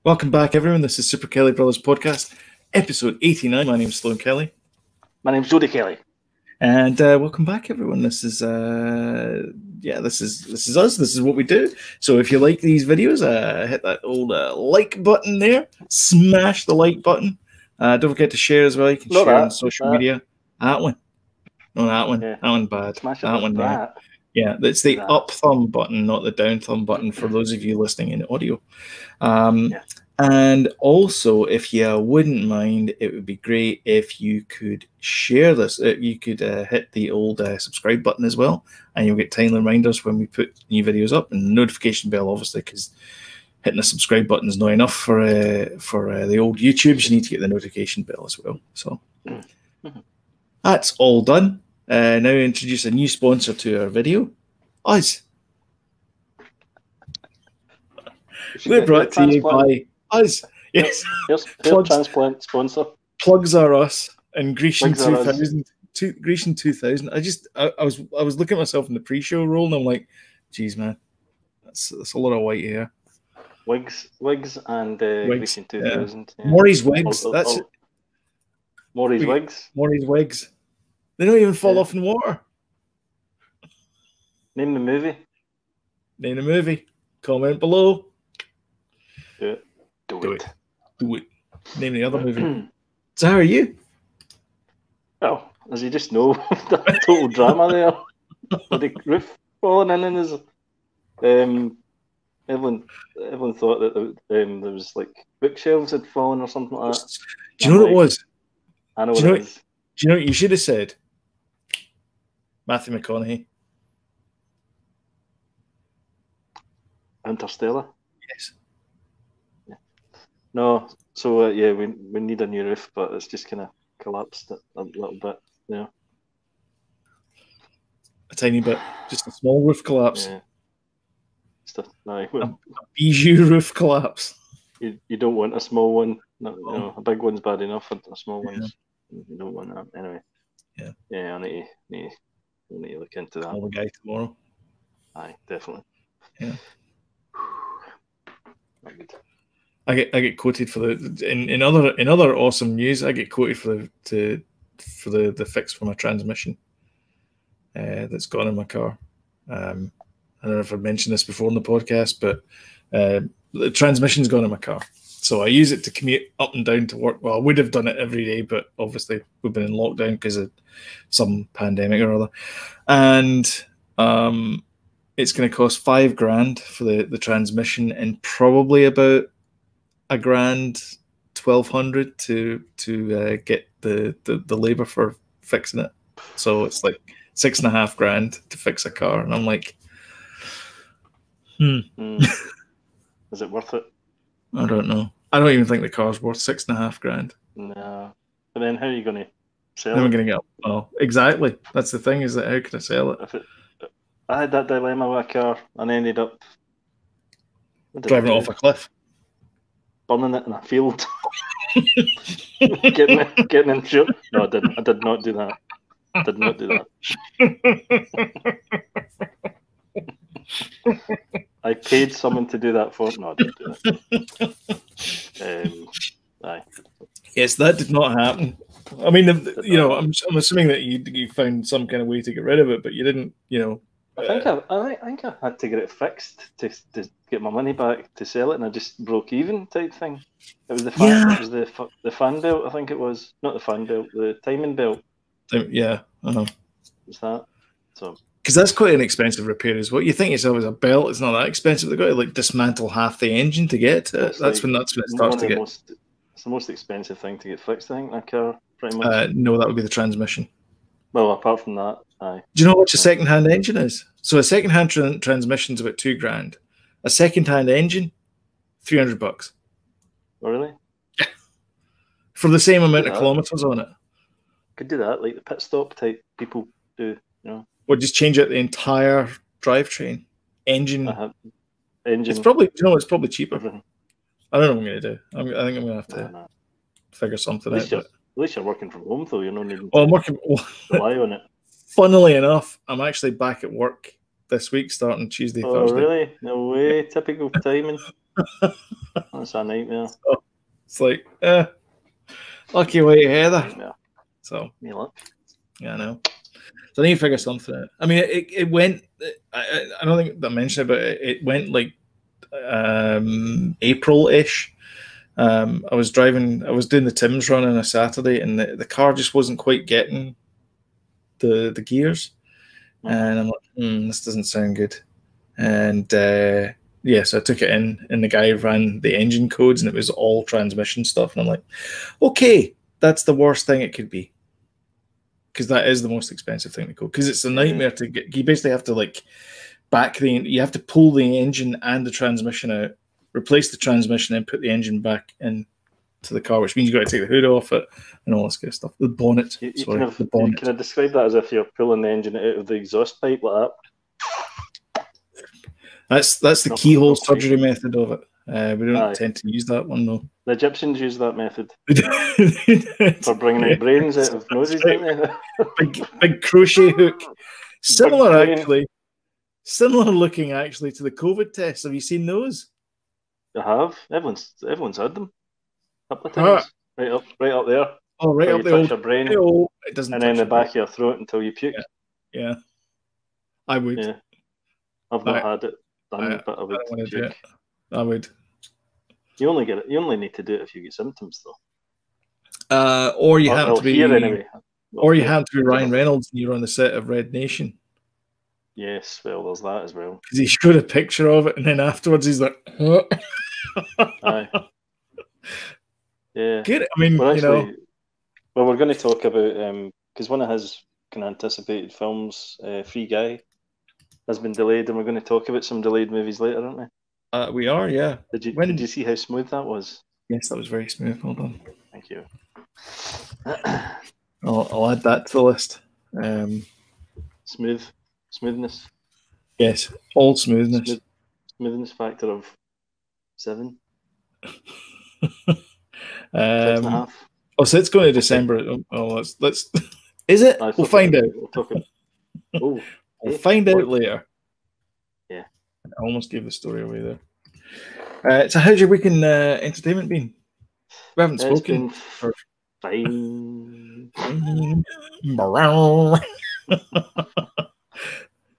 Welcome back, everyone. This is Super Kelly Brothers Podcast, episode 89. My name's Sloan Kelly. My name's Jody Kelly. And welcome back, everyone. This is us. This is what we do. So if you like these videos, hit that old like button there. Smash the like button. Don't forget to share as well. You can share on social media. That one. No, that one. Yeah. That one bad. Smash that one there. Yeah, it's the up thumb button, not the down thumb button for those of you listening in audio. And also, if you wouldn't mind, it would be great if you could share this. You could hit the old subscribe button as well, and you'll get timely reminders when we put new videos up, and the notification bell, obviously, because hitting the subscribe button is not enough for the old YouTubes. You need to get the notification bell as well. So that's all done. Now introduce a new sponsor to our video, us. We're brought to you by us. Yes. Here's transplant sponsor. Plugs are us and Grecian 2000. Grecian 2000. I was looking at myself in the pre-show role and I'm like, geez, man, that's a lot of white hair. Wigs and Grecian 2000. Yeah. Maury's wigs. That's it. Maury's wigs. Maury's wigs. They don't even fall off in water. Name the movie. Name the movie. Comment below. Do it. Name the other movie. So how are you? Well, as you just know, the total drama there. With the roof falling in and everyone thought that there was like bookshelves had fallen or something like that. Do you know what it was? I know what it is. Do you know what you should have said? Matthew McConaughey. Interstellar? Yes. Yeah. No, so we need a new roof, but it's just kind of collapsed a little bit, yeah. A tiny bit, just a small roof collapse. Yeah. A bijou roof collapse. You don't want a small one. No, a big one's bad enough, a small one's you don't want that. Anyway. Yeah, I need to look into that. Call the guy tomorrow. Aye, definitely. Yeah. Not good. I get quoted for in other awesome news. I get quoted for the fix for my transmission that's gone in my car. I don't know if I've mentioned this before in the podcast, but the transmission's gone in my car. So I use it to commute up and down to work. Well, I would have done it every day, but obviously we've been in lockdown because of some pandemic or other. And it's going to cost $5,000 for the transmission and probably about $1,000, $1,200 to get the labour for fixing it. So it's like $6,500 to fix a car, and I'm like, Is it worth it? I don't know. I don't even think the car's worth $6,500. No. But then how are you going to sell Then it? we're going to get up. Oh, exactly. That's the thing, is that how can I sell it? I had that dilemma with a car and ended up driving it off a cliff. Burning it in a field. getting in shit. No, I didn't. I did not do that. Did not do that. I paid someone to do that for. No, I didn't do that. Aye. Yes, that did not happen. I mean, I'm assuming that you found some kind of way to get rid of it, but you didn't. I think I had to get it fixed to get my money back to sell it, and I just broke even type thing. It was the fan. Yeah. It was the fan belt. I think it was not the fan belt. The timing belt. Yeah. Was that so? Because that's quite an expensive repair as well. You think yourself as a belt, it's not that expensive. They've got to like dismantle half the engine to get to it. That's when it starts to get. It's the most expensive thing to get fixed, I think, in a car, pretty much. No, that would be the transmission. Well, apart from that, aye. Do you know what a second-hand engine is? So a second-hand transmission is about $2,000. A second-hand engine, $300. Oh, really? Yeah. For the same amount of kilometers on it. Could do that, like the pit stop type people do, Or just change out the entire drivetrain, engine. Engine. It's probably cheaper. Everything. I don't know what I'm going to do. I think I'm going to have to figure something out. At least you're working from home, though. You're not needing I'm working. rely on it. Funnily enough, I'm actually back at work this week, starting Tuesday, Thursday. Oh, really? No way. Typical timing. That's a nightmare. So it's like, lucky way Heather. So yeah, I know. So I need to figure something out. I mean, it went. I don't think I mentioned it, but it went like April-ish. I was doing the Tim's run on a Saturday, and the car just wasn't quite getting the gears, and I'm like, this doesn't sound good. And so I took it in, and the guy ran the engine codes, and it was all transmission stuff, and I'm like, okay, that's the worst thing it could be, because that is the most expensive thing to go, because it's a nightmare to get. You basically have to like you have to pull the engine and the transmission out, replace the transmission, and put the engine back into the car, which means you've got to take the hood off it and all this kind of stuff. The bonnet. You kind of describe that as if you're pulling the engine out of the exhaust pipe like that. That's the keyhole surgery method of it. We don't tend to use that one, though. The Egyptians use that method for bringing out brains out of noses, don't they? big crochet hook. Similar looking actually to the COVID tests. Have you seen those? I have. Everyone's had them. A couple of times. Right up there. Oh, right up the your brain. It doesn't. And then the back of your throat until you puke. Yeah. I would. Yeah. I've not had it done, but I would puke. I would. You only need to do it if you get symptoms, though. Or you have to be. Anyway. Or you have to be Ryan Reynolds and you're on the set of Red Nation. Yes, well, there's that as well. Because he showed a picture of it, and then afterwards he's like, huh? Aye. Yeah. Good. I mean, well, we're going to talk about because one of his kind of anticipated films, Free Guy, has been delayed, and we're going to talk about some delayed movies later, aren't we? We are, yeah. Did you see how smooth that was? Yes, that was very smooth. Hold on. Thank you. I'll add that to the list. Smoothness. Yes, all smoothness. Smoothness factor of 7. 6.5. Oh, so it's going to December. Oh, let's. Is it? We'll find out. We'll find out later. Yeah. I almost gave the story away there. So how's your weekend entertainment been? We haven't spoken. For... Fine.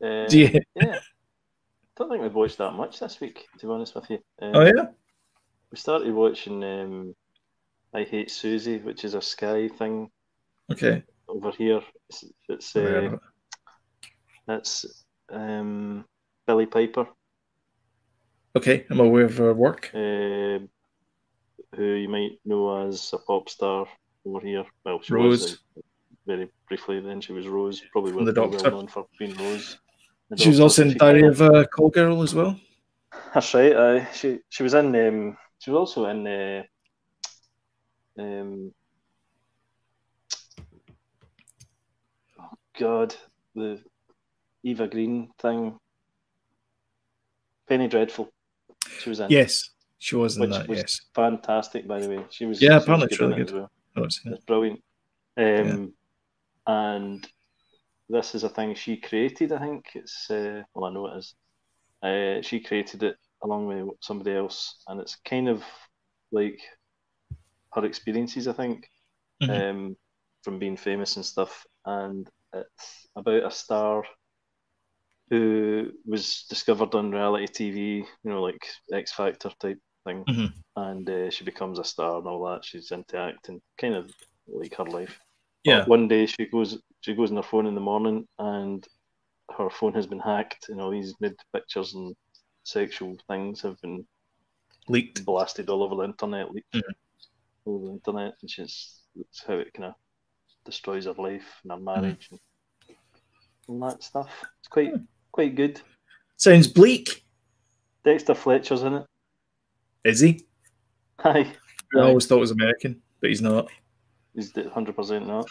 Yeah. I don't think we've watched that much this week, to be honest with you. Oh yeah. We started watching I Hate Susie, which is a Sky thing. Okay. Over here, it's Billy Piper. Okay, I'm aware of her work. Who you might know as a pop star over here. Well, she Rose. Was very briefly. Then she was Rose, probably the Doctor. Well known for being Rose. She was also in Diary of a Call Girl as well. That's right. She was in. She was also in. Oh God, the Eva Green thing. Penny Dreadful. She was in. Yes, she was in which that. Was yes, fantastic. By the way, she was. Yeah, apparently it's really good. Well. It's brilliant. And this is a thing she created. I think it's. Well, I know it is. She created it along with somebody else, and it's kind of like her experiences, I think, from being famous and stuff. And it's about a star who was discovered on reality TV, like X Factor type thing, and she becomes a star and all that. She's into acting, kind of like her life. Yeah. But one day she goes on her phone in the morning, and her phone has been hacked, and all these nude pictures and sexual things have been leaked, blasted all over the internet, all over the internet, and that's how it kind of destroys her life and her marriage and all that stuff. It's quite good. Sounds bleak. Dexter Fletcher's in it. Is he? Hi. I always thought he was American, but he's not. He's 100% not.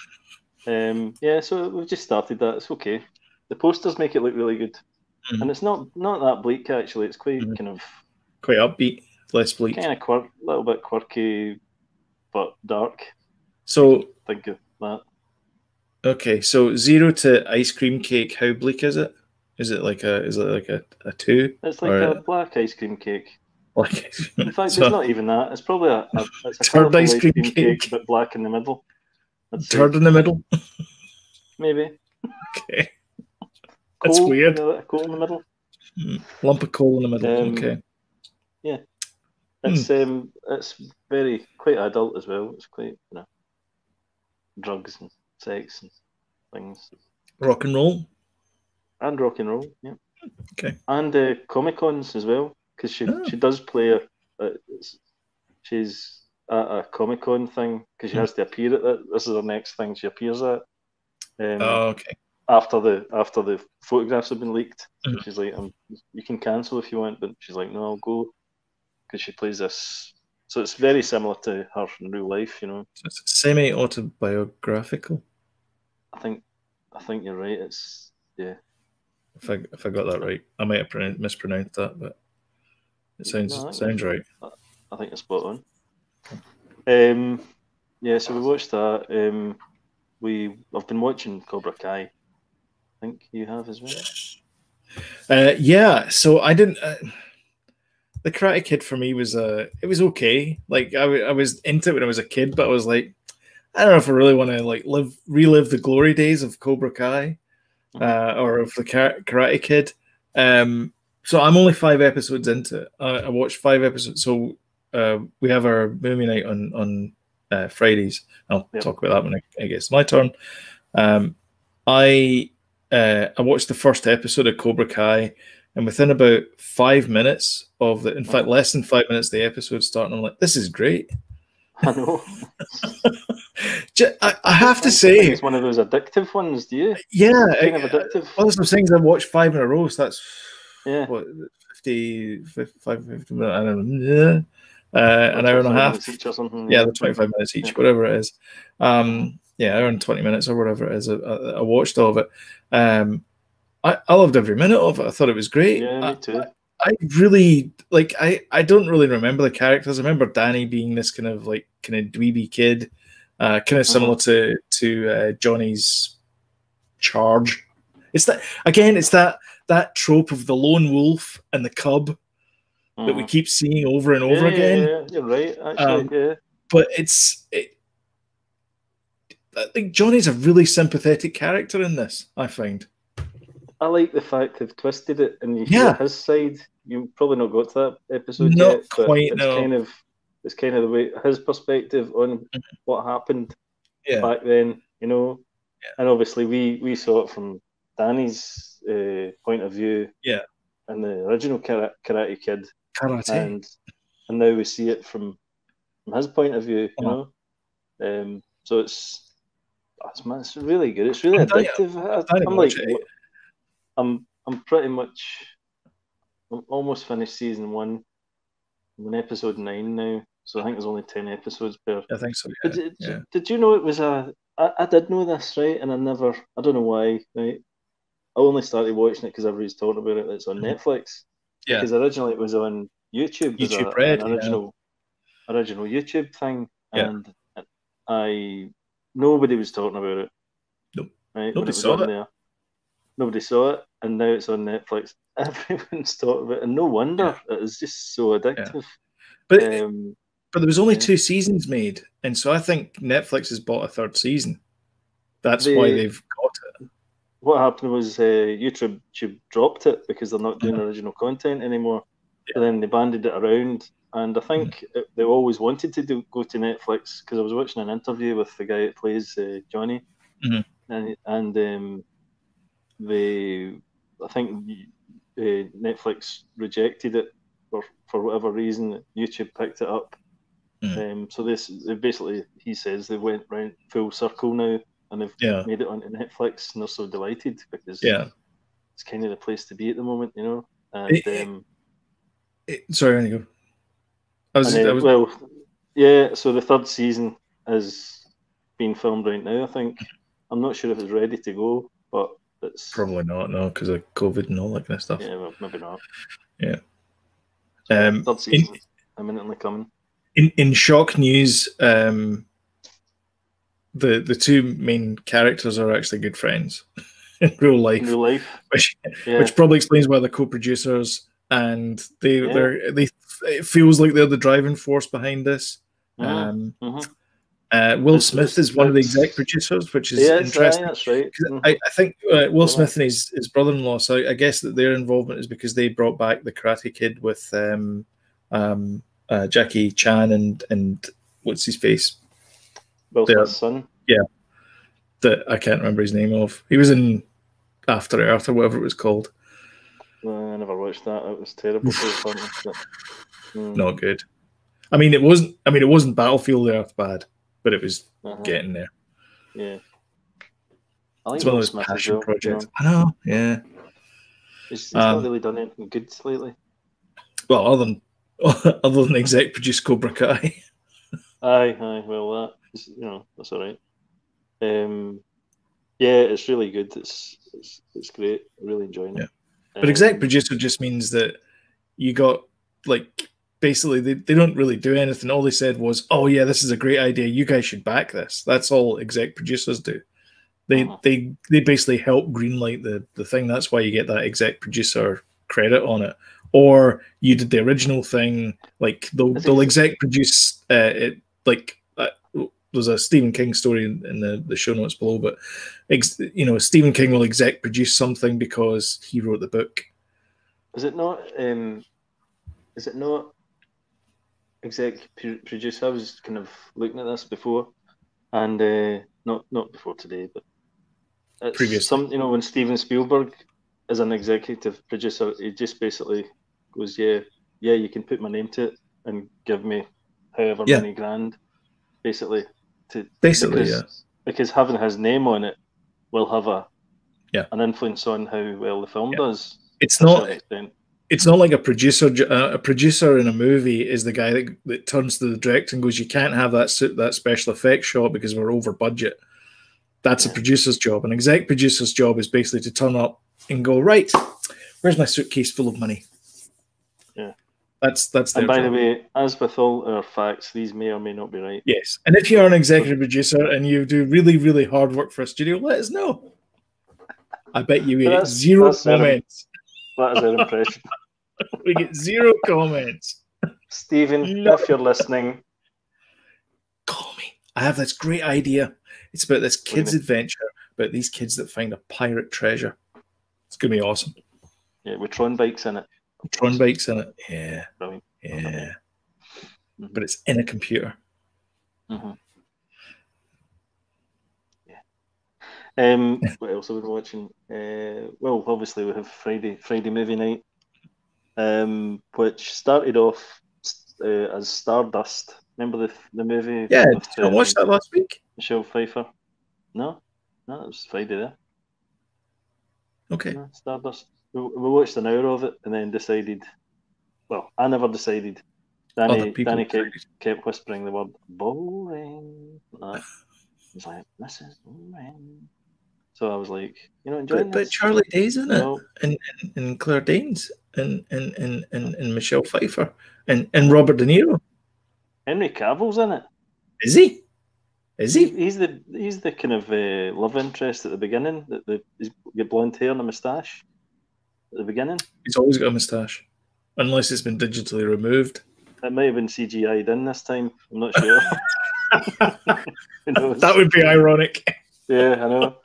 Yeah, so we've just started that. It's okay. The posters make it look really good, and it's not that bleak actually. It's quite kind of quite upbeat, less bleak, kind of little bit quirky, but dark. So think of that. Okay, so 0 to ice cream cake. How bleak is it? Is it like a 2? It's like a black ice cream cake. Like, In fact, so, it's not even that. It's probably it's a turd colourful ice ice cream cream cake. cake, but black in the middle. I'd say. Turd in the middle. Maybe. Okay, that's Coal, weird. Coal in the middle. Lump of coal in the middle. Okay. Yeah. It's very quite adult as well. It's quite drugs and sex and things. Rock and roll. And rock and roll, yeah. Okay. And Comic Cons as well, because she does play she's at a Comic Con thing because she has to appear at it. This is her next thing she appears at. Okay. After the photographs have been leaked, she's like, you can cancel if you want, but she's like, no, I'll go, because she plays this. So it's very similar to her in real life, So it's semi-autobiographical. I think you're right. It's If I got that right, I might have mispronounced that, but it sounds right. I think it's spot on. So we watched that. I've been watching Cobra Kai. I think you have as well. Yeah. So I didn't. The Karate Kid for me was it was okay. Like I was into it when I was a kid, but I was like, I don't know if I really want to like relive the glory days of Cobra Kai. Or of the Karate Kid. So I'm only 5 episodes into it. I watched 5 episodes. So we have our movie night on Fridays. I'll talk about that when I guess my turn. I watched the first episode of Cobra Kai, and within about 5 minutes of in fact, less than 5 minutes, the episode starting, I'm like, this is great. I know. I have to say, it's one of those addictive ones. Do you? Yeah, kind of addictive. Well, there's some things I've watched 5 in a row. So that's what 50 minutes. I don't know. An hour and a half. Each or something. Yeah, they're 25 minutes each, whatever it is. Hour and 20 minutes or whatever it is. I watched all of it. I loved every minute of it. I thought it was great. Yeah, me too. I really like. I don't really remember the characters. I remember Danny being this kind of dweeby kid, kind of similar to Johnny's Charge. It's that trope of the lone wolf and the cub that we keep seeing over and over again. Yeah, you're right. Actually, but I think Johnny's a really sympathetic character in this. I find. I like the fact they've twisted it, and you hear his side. You've probably not got to that episode not yet, but quite, it's kind of the way his perspective on what happened back then, And obviously we saw it from Danny's point of view, in the original Karate Kid, and now we see it from his point of view, So it's really good. It's really addictive. I'm pretty much. I'm almost finished season 1. I'm on episode 9 now, so I think there's only 10 episodes per. I think so. Yeah. Did you know it was I did know this, right? And I don't know why, right? I only started watching it because everybody's talking about it. It's on Netflix. Yeah. Because originally it was on YouTube. YouTube Red, an original YouTube thing, and nobody was talking about it. Nope. Right? Nobody saw it. There. Nobody saw it, and now it's on Netflix. Everyone's talking about it, and no wonder it is just so addictive. But there was only 2 seasons made, and so I think Netflix has bought a 3rd season. That's why they've got it. What happened was YouTube dropped it because they're not doing original content anymore. So then they banded it around, and I think they always wanted to go to Netflix, because I was watching an interview with the guy that plays Johnny, and I think Netflix rejected it for whatever reason. YouTube picked it up. So he says they went round full circle now, and they've made it onto Netflix, and they're so delighted because it's kind of the place to be at the moment, And sorry, there you go. So the 3rd season is being filmed right now. I think I'm not sure if it's ready to go, but it's probably not, no, because of COVID and all that kind of stuff. Yeah, well, maybe not. Yeah. 3rd season imminently coming. In shock news, the 2 main characters are actually good friends in real life. Which probably explains why they're co-producers, and they it feels like they're the driving force behind this. Will Smith is one of the exec producers, which is interesting. That's right. I think Will Smith and his brother-in-law. So I guess that their involvement is because they brought back the Karate Kid with Jackie Chan and what's his face? Will Smith's son. Yeah, that I can't remember his name of. He was in After Earth or whatever it was called. I never watched that. It was terrible. Not good. I mean, it wasn't Battlefield Earth bad, but it was getting there. Yeah, it's one of those passion projects. I know. Yeah, it's not really done anything good lately. Well, other than exec produce Cobra Kai. Aye. Well, that's all right. Yeah, it's really good. It's great. I'm really enjoying it. But exec producer just means that you got like basically they don't really do anything. All they said was, "Oh yeah, this is a great idea. You guys should back this." That's all exec producers do. They basically help greenlight the thing. That's why you get that exec producer credit on it. Or you did the original thing. Like they'll exec produce it. Like there's a Stephen King story in the show notes below, but Stephen King will exec produce something because he wrote the book. Is it not? Exec produce? I was kind of looking at this before, and not before today, but previously. When Steven Spielberg is an executive producer, he just basically goes, "Yeah, you can put my name to it and give me however many grand." Basically, because having his name on it will have an influence on how well the film does. It's not like a producer. A producer in a movie is the guy that turns to the director and goes, "You can't have that special effects shot because we're over budget." That's a producer's job. An exec producer's job is basically to turn up and go, "Right, where's my suitcase full of money?" Yeah. That's and by the way, as with all our facts, these may or may not be right. Yes. And if you're an executive producer and you do really, really hard work for a studio, let us know. I bet you get zero comments. That is our impression. We get zero comments. Stephen, if you're listening, call me. I have this great idea. It's about this kid's adventure, about these kids that find a pirate treasure. It's going to be awesome. Yeah, with Tron bikes in it. Tron bikes in it. Yeah. Brilliant. Yeah. But it's in a computer. Yeah. What else have we been watching? Well, obviously we have Friday movie night, which started off as Stardust. Remember the movie? Yeah, did I watch that last week? Michelle Pfeiffer. No, it was Friday there. Okay. No, Stardust. We watched an hour of it and then decided. Well, I never decided. Danny kept whispering the word boring. He's like, "This is boring." So I was like, enjoying this. But Charlie Day's in it, and Claire Danes, and Michelle Pfeiffer, and Robert De Niro. Henry Cavill's in it. Is he? Is he? He's the kind of love interest at the beginning. He's got blonde hair and a moustache at the beginning. He's always got a moustache, unless it's been digitally removed. It might have been CGI'd in this time. I'm not sure. That would be ironic. Yeah, I know.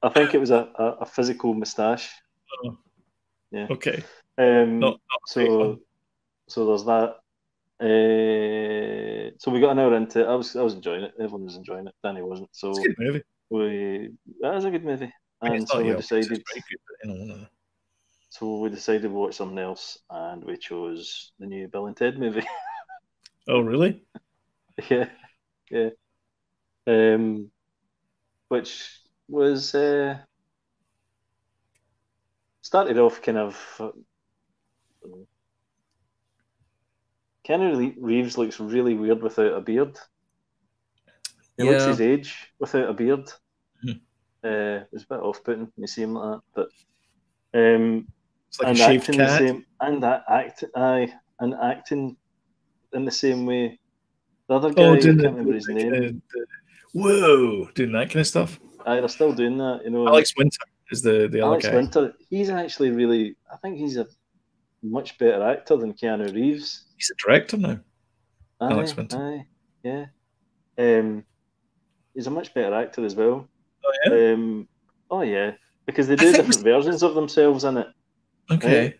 I think it was a physical moustache. Oh. Yeah. Okay. So there's that. So we got an hour into it. I was enjoying it. Everyone was enjoying it. Danny wasn't. So it's a good movie. That is a good movie. And so we decided. So we decided to watch something else, and we chose the new Bill and Ted movie. Oh, really? Yeah. Which was started off kind of. Keanu Reeves looks really weird without a beard. He looks his age without a beard. It's a bit off-putting when you see him like that, but it's like a shaved cat. Acting in the same way. The other guy, I can't remember his name. Doing that kind of stuff. They're still doing that, Alex Winter is the other Alex guy. Winter, he's actually really. I think he's a much better actor than Keanu Reeves. He's a director now. Alex Aye, Winton. aye, yeah. He's a much better actor as well. Oh yeah. Oh yeah, because they do different versions of themselves in it. Okay. Right?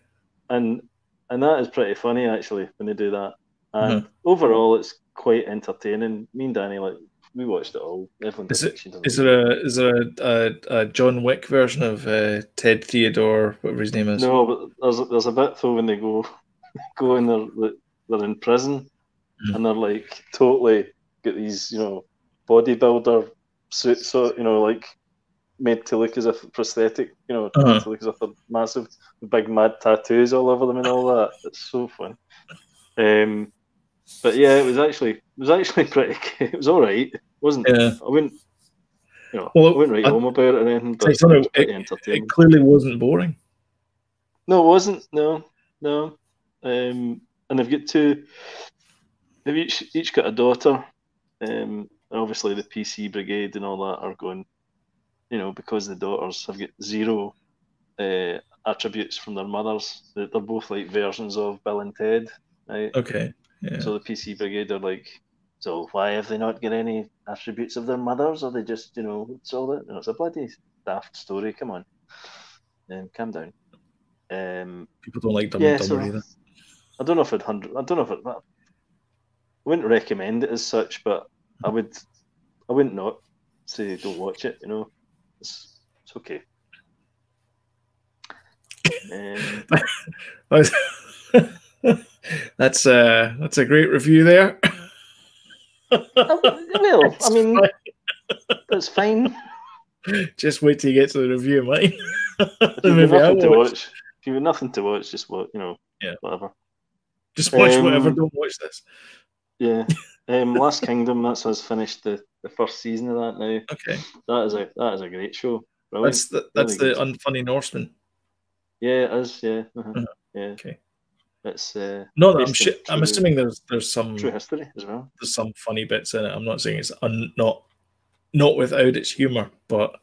And that is pretty funny actually when they do that. And overall, it's quite entertaining. Me and Danny, like, we watched it all. Everyone Is did. there a John Wick version of Ted Theodore, whatever his name is? No, but there's a bit though when they go and they're in prison and they're like totally get these, you know, bodybuilder suits, so, you know, like made to look as if prosthetic, you know, made to look as if they're massive, big mad tattoos all over them and all that. It's so fun. But yeah, it was actually pretty. It was all right. It wasn't. Yeah. I wouldn't. You know, I wouldn't write home about it or anything. But it was pretty entertaining. It clearly wasn't boring. No, it wasn't. No. And they've got two. They've each got a daughter. And obviously the PC brigade and all that are going. You know, because the daughters have got zero attributes from their mothers. They're both like versions of Bill and Ted, right? Okay. Yeah. So the PC brigade are like, so why have they not got any attributes of their mothers? Or they just, you know, it's all that. You know, it's a bloody daft story. Come on, calm down. People don't like Dumb and Dumber either. I don't know if I wouldn't recommend it as such, but I wouldn't not say don't watch it. You know, it's okay. That's a great review there. Well, I mean, that's fine. Just wait till you get to the review, mate. If you've nothing to watch, just watch. You know, whatever. Just watch whatever. Don't watch this. Yeah. Last Kingdom. That's us finished the first season of that now. Okay. That is a great show. Brilliant. That's the Unfunny Norseman. Yeah, it is. Yeah. Yeah. Okay. It's no, I'm assuming there's some true history as well. There's some funny bits in it. I'm not saying it's not without its humor, but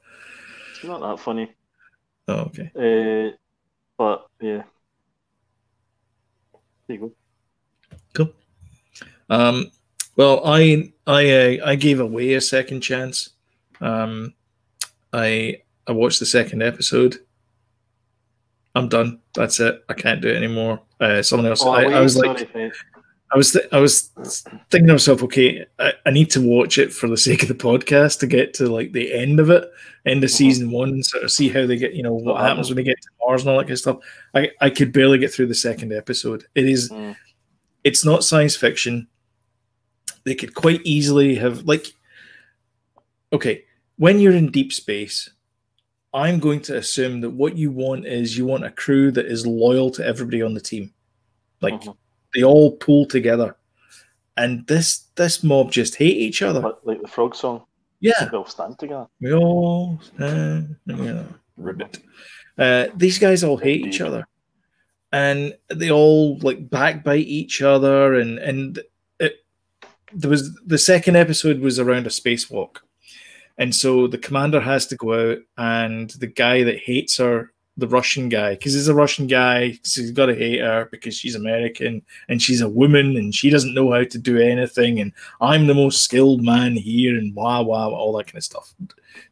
it's not that funny. Oh, okay. But yeah, there you go. Cool. Well, I gave away a second chance. I watched the second episode. I'm done. That's it. I can't do it anymore. Someone else. I was like, I was thinking to myself, okay, I need to watch it for the sake of the podcast to get to like the end of it, end of season one, and sort of see how they get, you know, what happens when they get to Mars and all that kind of stuff. I could barely get through the second episode. It's not science fiction. They could quite easily have okay, when you're in deep space, I'm going to assume that what you want is you want a crew that is loyal to everybody on the team. Like they all pull together. And this mob just hate each other. Like the frog song. Yeah. We all stand together. We all stand together. Ribbit. These guys all hate each other. And they all like backbite each other, and the second episode was around a spacewalk. And so the commander has to go out, and the guy that hates her, the Russian guy, because he's a Russian guy, so he's got to hate her because she's American and she's a woman and she doesn't know how to do anything. And I'm the most skilled man here and blah, blah, all that kind of stuff.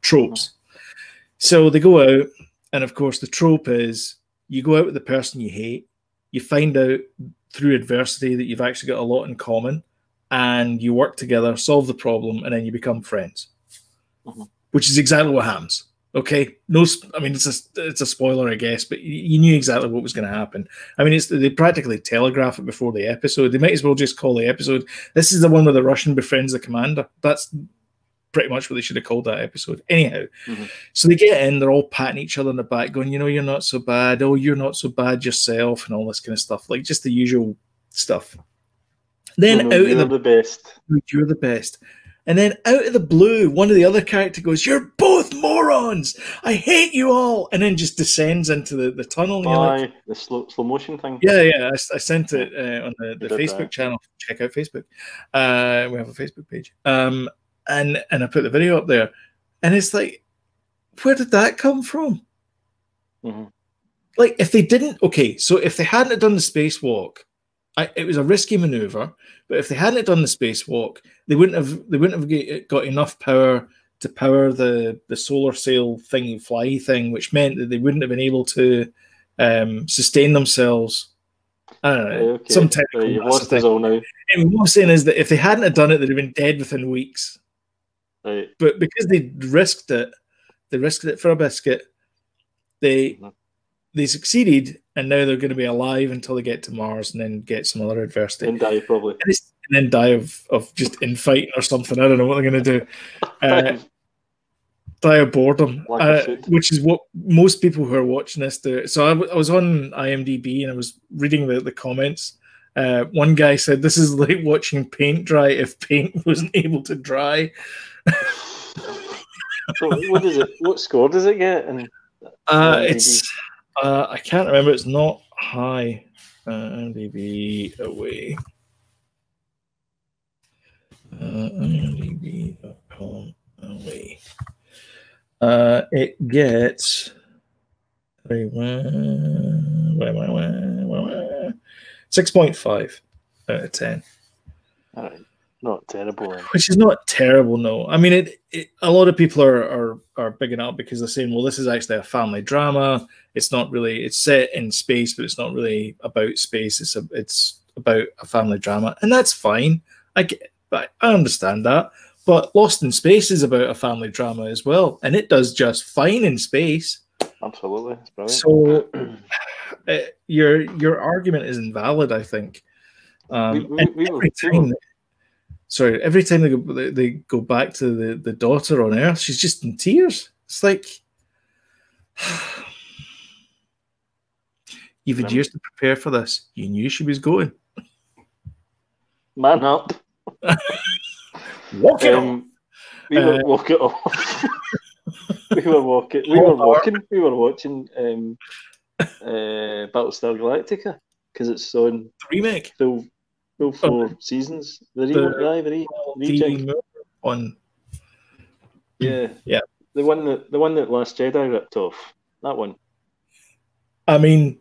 Tropes. So they go out, and of course the trope is you go out with the person you hate, you find out through adversity that you've actually got a lot in common, and you work together, solve the problem, and then you become friends. Which is exactly what happens. Okay, I mean it's a spoiler, I guess, but you knew exactly what was going to happen. I mean, they practically telegraph it before the episode. They might as well just call the episode. This is the one where the Russian befriends the commander. That's pretty much what they should have called that episode. Anyhow, so they get in, they're all patting each other on the back, going, you know, you're not so bad. Oh, you're not so bad yourself, and all this kind of stuff, like just the usual stuff. Then you're the best. You're the best. And then out of the blue, one of the other characters goes, "You're both morons! I hate you all!" And then just descends into the tunnel. And the slow motion thing. Yeah. I sent it on the Facebook channel. Check out Facebook. We have a Facebook page. And I put the video up there. And it's like, where did that come from? like if they didn't, okay, so if they hadn't done the spacewalk, it was a risky maneuver. But if they hadn't done the spacewalk, they wouldn't have got enough power to power the solar sail thingy fly thing, which meant that they wouldn't have been able to sustain themselves. I don't know, Okay. some technical You've lost us all now. And what I'm saying is that if they hadn't have done it, they'd have been dead within weeks. Right. But because they risked it for a biscuit. They succeeded, and now they're going to be alive until they get to Mars and then get some other adversity. And die, probably. And then die of just infighting or something. I don't know what they're going to do. Die of boredom, which is what most people who are watching this do. So I was on IMDb and I was reading the comments. One guy said, "This is like watching paint dry if paint wasn't able to dry." So what is it? What score does it get? And it's I can't remember. It's not high. IMDb away. IMDb.com away. It gets 6.5 out of 10. All right. Not terrible. Which is not terrible, no. I mean, a lot of people are bigging up because they're saying, well, this is actually a family drama. It's not really, it's set in space, but it's not really about space. It's about a family drama. And that's fine. I understand that. But Lost in Space is about a family drama as well. And it does just fine in space. Absolutely. It's brilliant. So your argument is invalid, I think. Every time they go back to the daughter on Earth, she's just in tears. It's like you've had years to prepare for this. You knew she was going. Man up. Walk it on. We were walk it off. We were watching Battlestar Galactica because it's on the remake. Full 4 seasons. The rejig one. Yeah. The one that Last Jedi ripped off. That one. I mean,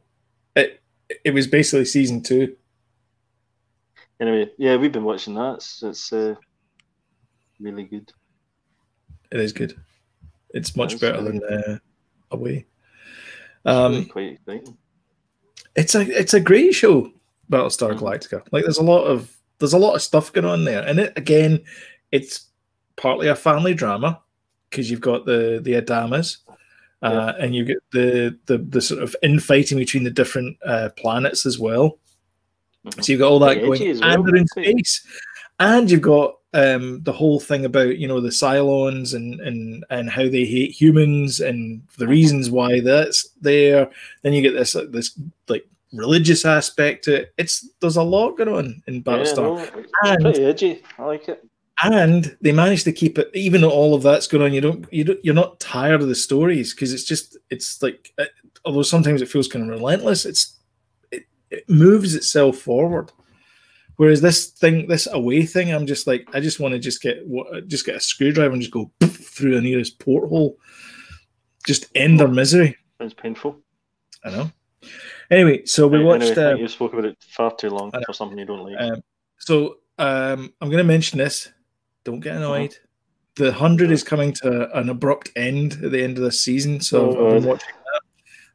it was basically season 2. Anyway, yeah, we've been watching that. It's really good. It is good. It's much better than Away. Really quite exciting. It's a great show, Battlestar Galactica. Like there's a lot of stuff going on there, and it's partly a family drama because you've got the Adamas, and you get the sort of infighting between the different planets as well. So you've got all that going, and they're in space, and you've got the whole thing about the Cylons and how they hate humans and the reasons why that's there. Then you get this like religious aspect to it. There's a lot going on in Battlestar. It's pretty edgy. I like it. And they managed to keep it, even though all of that's going on. You're not tired of the stories because it's like, although sometimes it feels kind of relentless. It moves itself forward. Whereas this Away thing, I'm just like, I just want to just get a screwdriver and just go through the nearest porthole, just end their misery. Sounds painful. I know. Anyway, so we watched. You spoke about it far too long for something you don't like. I'm going to mention this. Don't get annoyed. The 100 is coming to an abrupt end at the end of this season, so I've been watching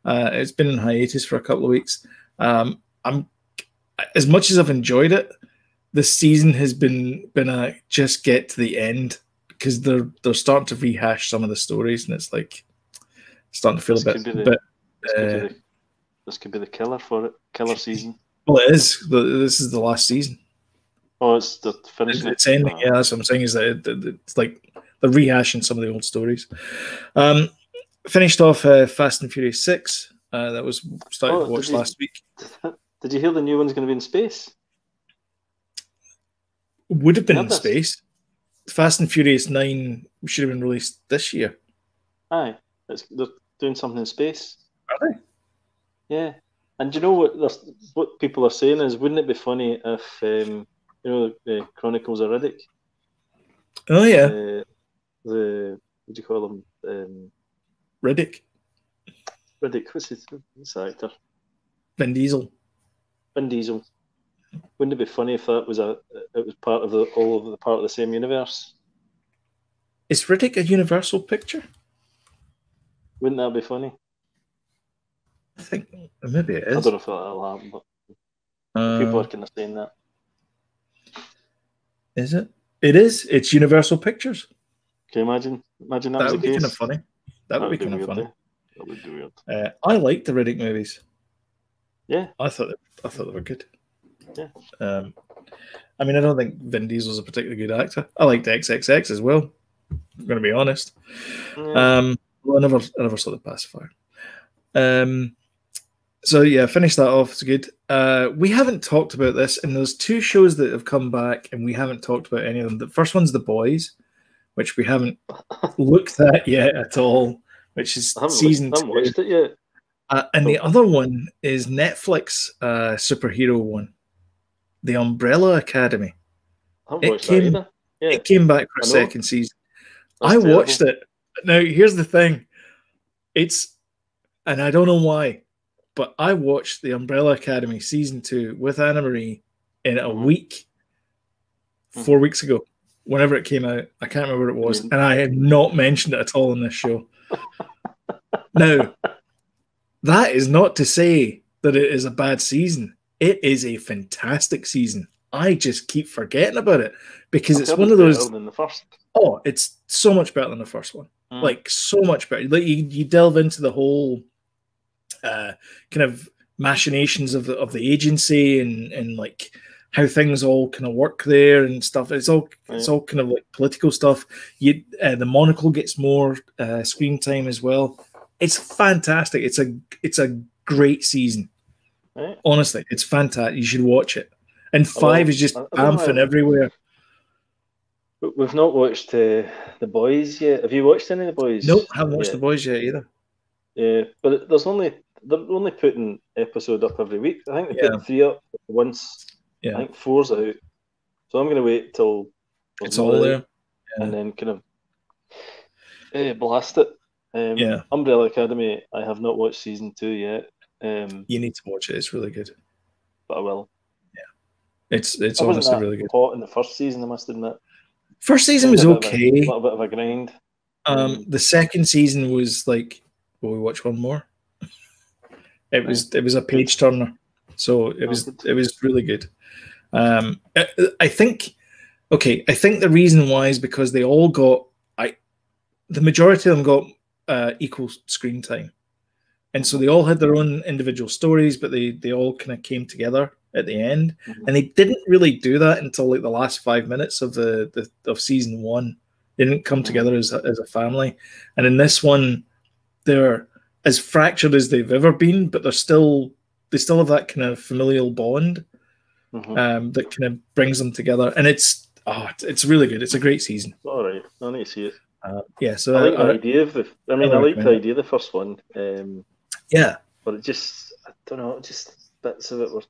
that. It's been in hiatus for a couple of weeks. I'm as much as I've enjoyed it, this season has been a just get to the end because they're starting to rehash some of the stories, and it's like starting to feel this could be the killer season. Well, it is. This is the last season. Oh, it's the finishing. It's ending. Yeah, that's what I'm saying. Is that it's like they're rehashing some of the old stories. Finished off Fast and Furious 6. That was started to watch last week. Did you hear the new one's going to be in space? Would have been in space. Fast and Furious 9 should have been released this year. Aye, they're doing something in space. Are they? Yeah, and do you know what people are saying is, wouldn't it be funny if the Chronicles of Riddick? Oh yeah. What do you call them? Riddick. Riddick, what's the actor? Vin Diesel. Vin Diesel. Wouldn't it be funny if it was part of part of the same universe? Is Riddick a Universal picture? Wouldn't that be funny? I think maybe it is. I don't know if that'll happen, but people are kind of saying that. Is it? It is. It's Universal Pictures. Can you imagine? Imagine that was the would be case. Kind of funny. That would be kind of funny. That would be weird. I liked the Riddick movies. Yeah, I thought they were good. Yeah. I mean, I don't think Vin Diesel's a particularly good actor. I liked XXX as well. I'm going to be honest. Yeah. Well, I never saw The Pacifier. So yeah, finish that off. It's good. We haven't talked about this, and there's 2 shows that have come back, and we haven't talked about any of them. The first one's The Boys, which we haven't looked at yet at all, which is season 2. I haven't watched it yet. And the other one is Netflix superhero one, The Umbrella Academy. I haven't watched that either. Yeah. It came back for a second season. That's I watched it. Now, here's the thing. And I don't know why, but I watched The Umbrella Academy season 2 with Anna Marie in a week, 4 weeks ago, whenever it came out. I can't remember what it was, and I have not mentioned it at all in this show. Now, that is not to say that it is a bad season. It is a fantastic season. I just keep forgetting about it because it's one of those. Better than the first. Oh, it's so much better than the first one. Like so much better. Like you delve into the whole kind of machinations of the agency and like how things all kind of work there and stuff. It's all kind of like political stuff. The Monocle gets more screen time as well. It's fantastic. It's a great season. Right. Honestly, it's fantastic. You should watch it. And 5 is just bamfing everywhere. We've not watched The Boys yet. Have you watched any of The Boys? Nope, haven't watched The Boys yet either. Yeah, but they're only putting episode up every week. I think they put 3 up once. Yeah. I think 4's out. So I'm going to wait till it's all there, and then kind of blast it. Umbrella Academy. I have not watched season 2 yet. You need to watch it. It's really good. But I will. Yeah, it's honestly really good. Hot in the first season, I must admit. First season was okay. A little bit of a grind. The second season was like, will we watch one more? It was a page turner, so it was really good. I think the reason why is because they all got the majority of them got equal screen time, and so they all had their own individual stories, but they all kind of came together at the end, and they didn't really do that until like the last 5 minutes of of season 1. They didn't come together as a family, and in this one, they're as fractured as they've ever been, but they still have that kind of familial bond that kind of brings them together, and it's really good. It's a great season. All right, I need to see it. So I like the idea of I like the idea of the first one. But it just, I don't know, just bits of it were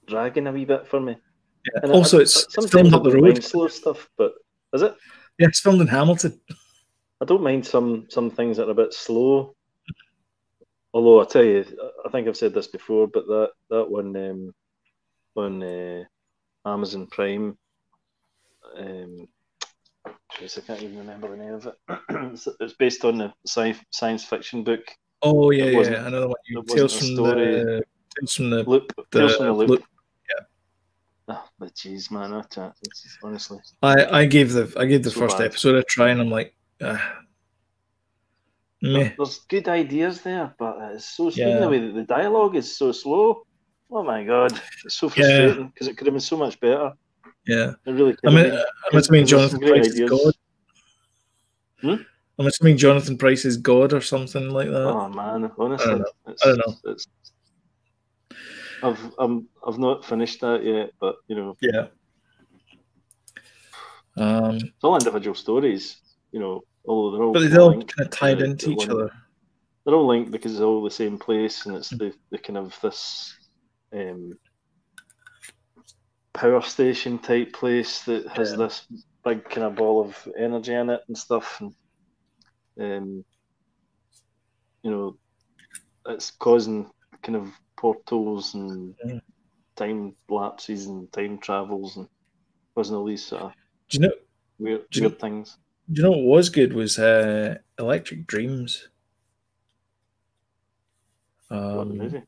dragging a wee bit for me. Yeah. And also, it's filmed up the road. Slow stuff, but is it? Yeah, it's filmed in Hamilton. I don't mind some things that are a bit slow. Although I tell you, I think I've said this before, but that one on Amazon Prime, I can't even remember the name of it. It's based on a science fiction book. Oh yeah, another one. Tales from the Loop. Tales from the Loop. Yeah. Oh, but jeez, man, honestly. I gave the first episode a try, and I'm like, meh. There's good ideas there, but it's so speaking the way that the dialogue is so slow. Oh my god, it's so frustrating because it could have been so much better. Yeah, it really. I'm assuming Jonathan Price is God. I'm assuming Jonathan Price is God or something like that. Oh man, honestly, I don't know. I've not finished that yet, but you know. Yeah. It's all individual stories, you know. Although they're all kind of tied into each other. They're all linked because it's all the same place, and it's the kind of this power station type place that has this big kind of ball of energy in it and stuff. And you know, it's causing kind of portals and time lapses and time travels and causing all these sort of Do you know? weird things. Do you know what was good was Electric Dreams. What, the movie?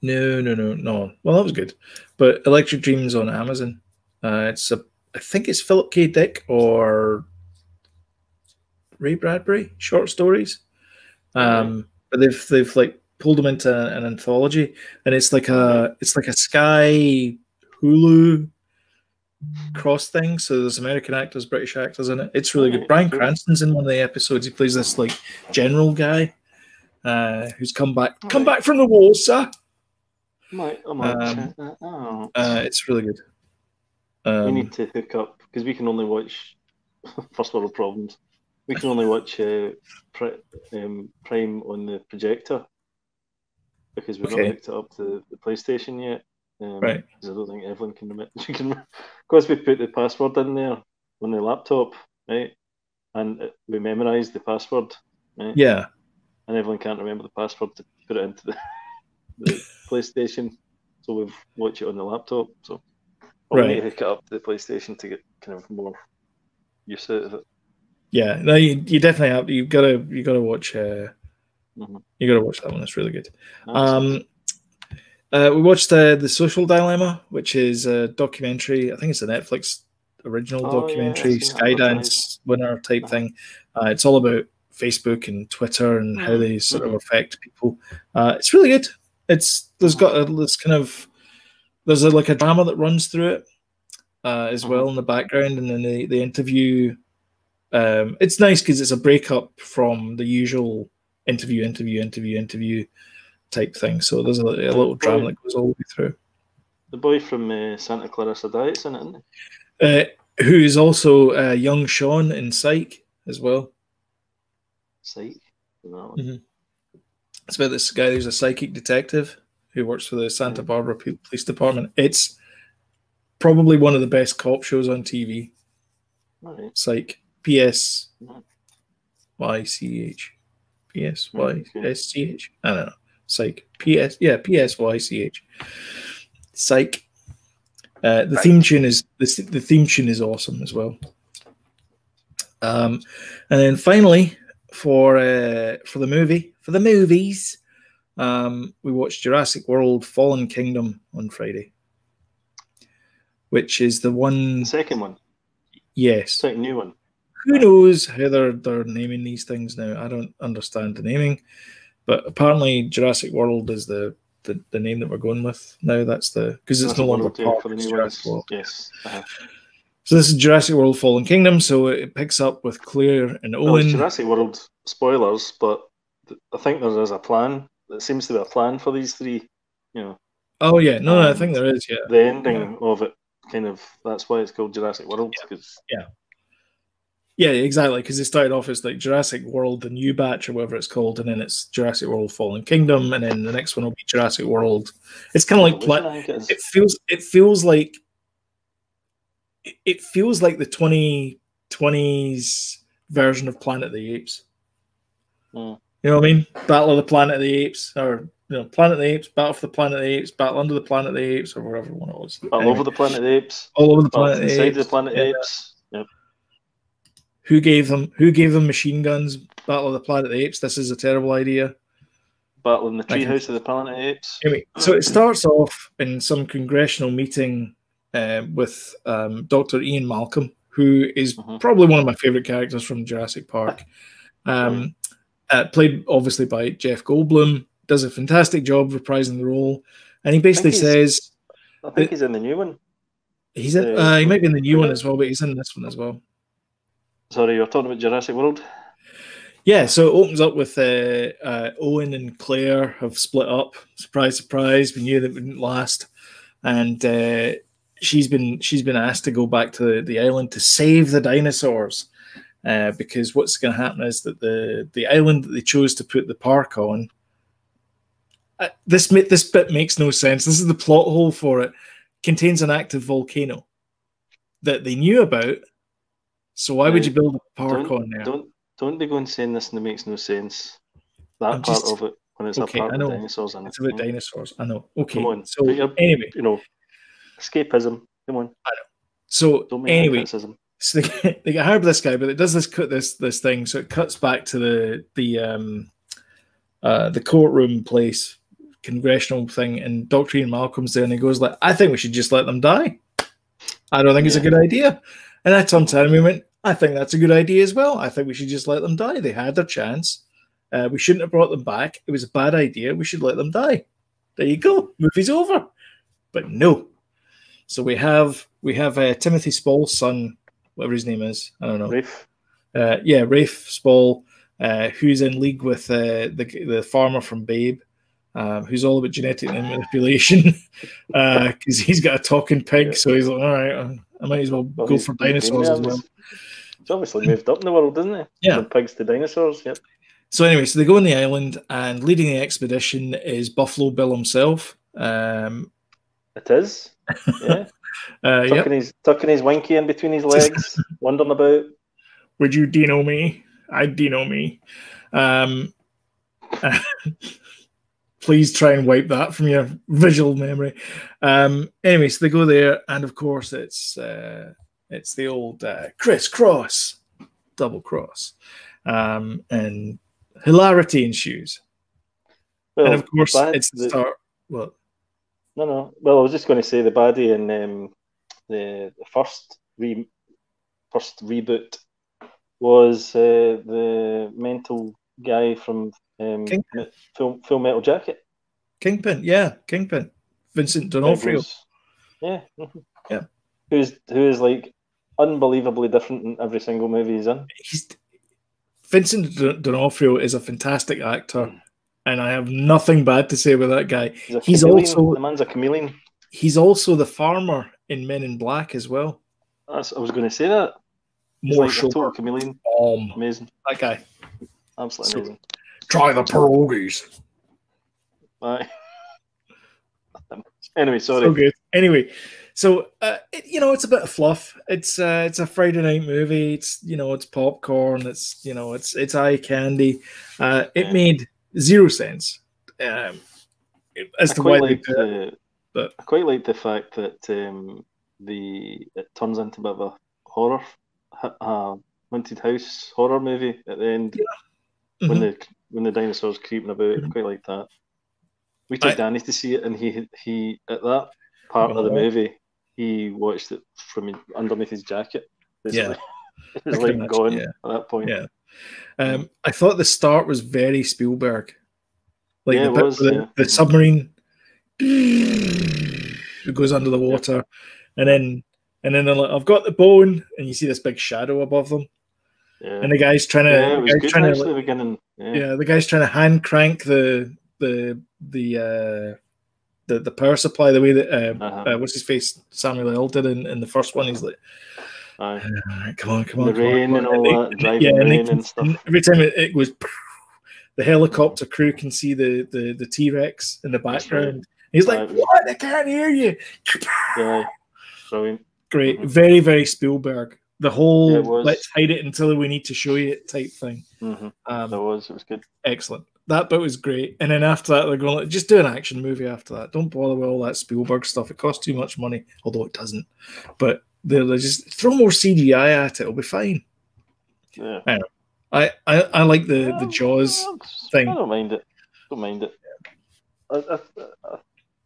No. Well, that was good, but Electric Dreams on Amazon. I think it's Philip K. Dick or Ray Bradbury short stories. But they've like pulled them into an anthology, and it's like a Sky Hulu cross thing. So there's American actors, British actors in it. It's really good. Bryan Cranston's in one of the episodes. He plays this like general guy who's come back from the war, sir. It's really good. We need to hook up because we can only watch First World Problems. We can only watch Prime on the projector because we've not hooked it up to the PlayStation yet. Right. Because I don't think Evelyn can remember. Because we put the password in there on the laptop, right? And we memorised the password, right? Yeah. And Evelyn can't remember the password to put it into the PlayStation, so we've watched it on the laptop. So we need to hook it up to the PlayStation to get kind of more use out of it. Yeah, no, you definitely have. You gotta watch. You gotta watch that one. It's really good. We watched The Social Dilemma, which is a documentary. I think it's a Netflix original documentary, Skydance winner type thing. It's all about Facebook and Twitter and how they sort of affect people. It's really good. There's like a drama that runs through it as well in the background, and then they interview. It's nice because it's a breakup from the usual interview type thing. So there's a little drama that goes all the way through. The boy from Santa Clarissa Diet's in it, isn't he? Who is also young Sean in Psych as well. Psych? It's about this guy who's a psychic detective who works for the Santa Barbara Police Department. It's probably one of the best cop shows on TV. Psych. P-S-Y-C-H. P-S-Y-S-C-H. I don't know. Psych. P-S-Y-C-H. Psych. The theme tune is awesome as well. And then finally, for the movies, we watched Jurassic World: Fallen Kingdom on Friday, which is the second one. Yes, second new one. Who knows how they're naming these things now? I don't understand the naming, but apparently Jurassic World is the name that we're going with now. That's because it's no longer part of Jurassic World. Yes. So this is Jurassic World: Fallen Kingdom. So it picks up with Claire and Owen. It's Jurassic World spoilers, but I think there is a plan. There seems to be a plan for these three. Oh yeah, no, I think there is. Yeah. The ending of it, kind of. That's why it's called Jurassic World. Yeah, exactly. Because it started off as like Jurassic World: The New Batch or whatever it's called, and then it's Jurassic World: Fallen Kingdom, and then the next one will be Jurassic World. It's kind of like it feels like the 2020s version of Planet of the Apes. You know what I mean? Battle of the Planet of the Apes, or Planet of the Apes, Battle for the Planet of the Apes, Battle Under the Planet of the Apes, or whatever one it was. All over the Planet of the Apes. All over the Planet of the Apes. Inside the Planet of the Apes. Yep. Who gave them machine guns? Battle of the Planet of the Apes. This is a terrible idea. Battle in the treehouse of the Planet of the Apes. Anyway, so it starts off in some congressional meeting with Dr. Ian Malcolm, who is probably one of my favorite characters from Jurassic Park. Played obviously by Jeff Goldblum, does a fantastic job reprising the role, and he basically says, "I think he's in the new one." He's in. He might be in the new one as well, but he's in this one as well. Sorry, you're talking about Jurassic World. Yeah, so it opens up with Owen and Claire have split up. Surprise, surprise! We knew that wouldn't last, and she's been asked to go back to the island to save the dinosaurs. Because what's going to happen is that the island that they chose to put the park on, this bit makes no sense. This is the plot hole for it. Contains an active volcano that they knew about. So why would you build a park on there? Don't be going saying this and it makes no sense. That part of it when it's Okay, a part I with know. dinosaurs in it. It's about dinosaurs. I know. Okay, Come on. so But anyway, escapism. Come on. I know. So Don't make anyway, criticism. so they get hired by this guy, but it does this thing. So it cuts back to the courtroom place, congressional thing, and Dr. Ian Malcolm's there, and he goes like, "I think we should just let them die. I don't think it's a good idea." And I turned to him and went, "I think that's a good idea as well. I think we should just let them die. They had their chance. We shouldn't have brought them back. It was a bad idea. We should let them die. There you go. Movie's over." But no. So we have Timothy Spall's son, whatever his name is. I don't know. Rafe. Rafe Spall, who's in league with the farmer from Babe, who's all about genetic manipulation, because he's got a talking pig. Yeah. So he's like, all right, I might as well go for dinosaurs as well. He's obviously moved up in the world, doesn't he? Yeah. From pigs to dinosaurs, yep. So anyway, so they go on the island, and leading the expedition is Buffalo Bill himself. It is, yeah. Tucking his winky in between his legs, wandering about. Would you Dino me? I'd Dino me. Please try and wipe that from your visual memory. Anyway, so they go there, and of course it's the old crisscross, double cross, and hilarity ensues. Well, and of course it's the start. Well, no. Well, I was just going to say the baddie in the first reboot was the mental guy from Full Metal Jacket. Kingpin, Vincent D'Onofrio. Yeah. Yeah. Who is like unbelievably different in every single movie he's in. Vincent D'Onofrio is a fantastic actor, and I have nothing bad to say about that guy. The man's a chameleon. He's also the farmer in Men in Black as well. I was going to say that. He's More like a total chameleon. Amazing. That guy. Absolutely amazing. Try the pierogies. Bye. Anyway, sorry. So good. Anyway, so it's a bit of fluff. It's a Friday night movie. It's popcorn. It's eye candy. It made zero sense as to why they did it. But I quite like the fact that it turns into a bit of a horror, haunted house horror movie at the end. Yeah. When the dinosaurs creeping about. I quite like that. We took Danny to see it, and he at that part of the movie, he watched it from underneath his jacket. Basically. Yeah, it was like gone at that point. Yeah, I thought the start was very Spielberg. Like the submarine, it goes under the water, and then they're like, "I've got the bone," and you see this big shadow above them. Yeah. And the guy's trying to. Yeah, it was good actually. The beginning. Yeah, the guy's trying to hand crank the power supply the way that what's his face Samuel L. did in the first one. He's like, come on, the rain and all that, driving rain and stuff. Every time it goes, the helicopter crew can see the T-Rex in the background. Right. He's like, what? I can't hear you. Yeah, brilliant. Great, very very Spielberg. The whole let's hide it until we need to show you it type thing. It was good. Excellent. That bit was great. And then after that, they're going, just do an action movie after that. Don't bother with all that Spielberg stuff. It costs too much money, although it doesn't. But they're just throw more CGI at it. It'll be fine. Yeah. I don't know. I like the Jaws thing. I don't mind it.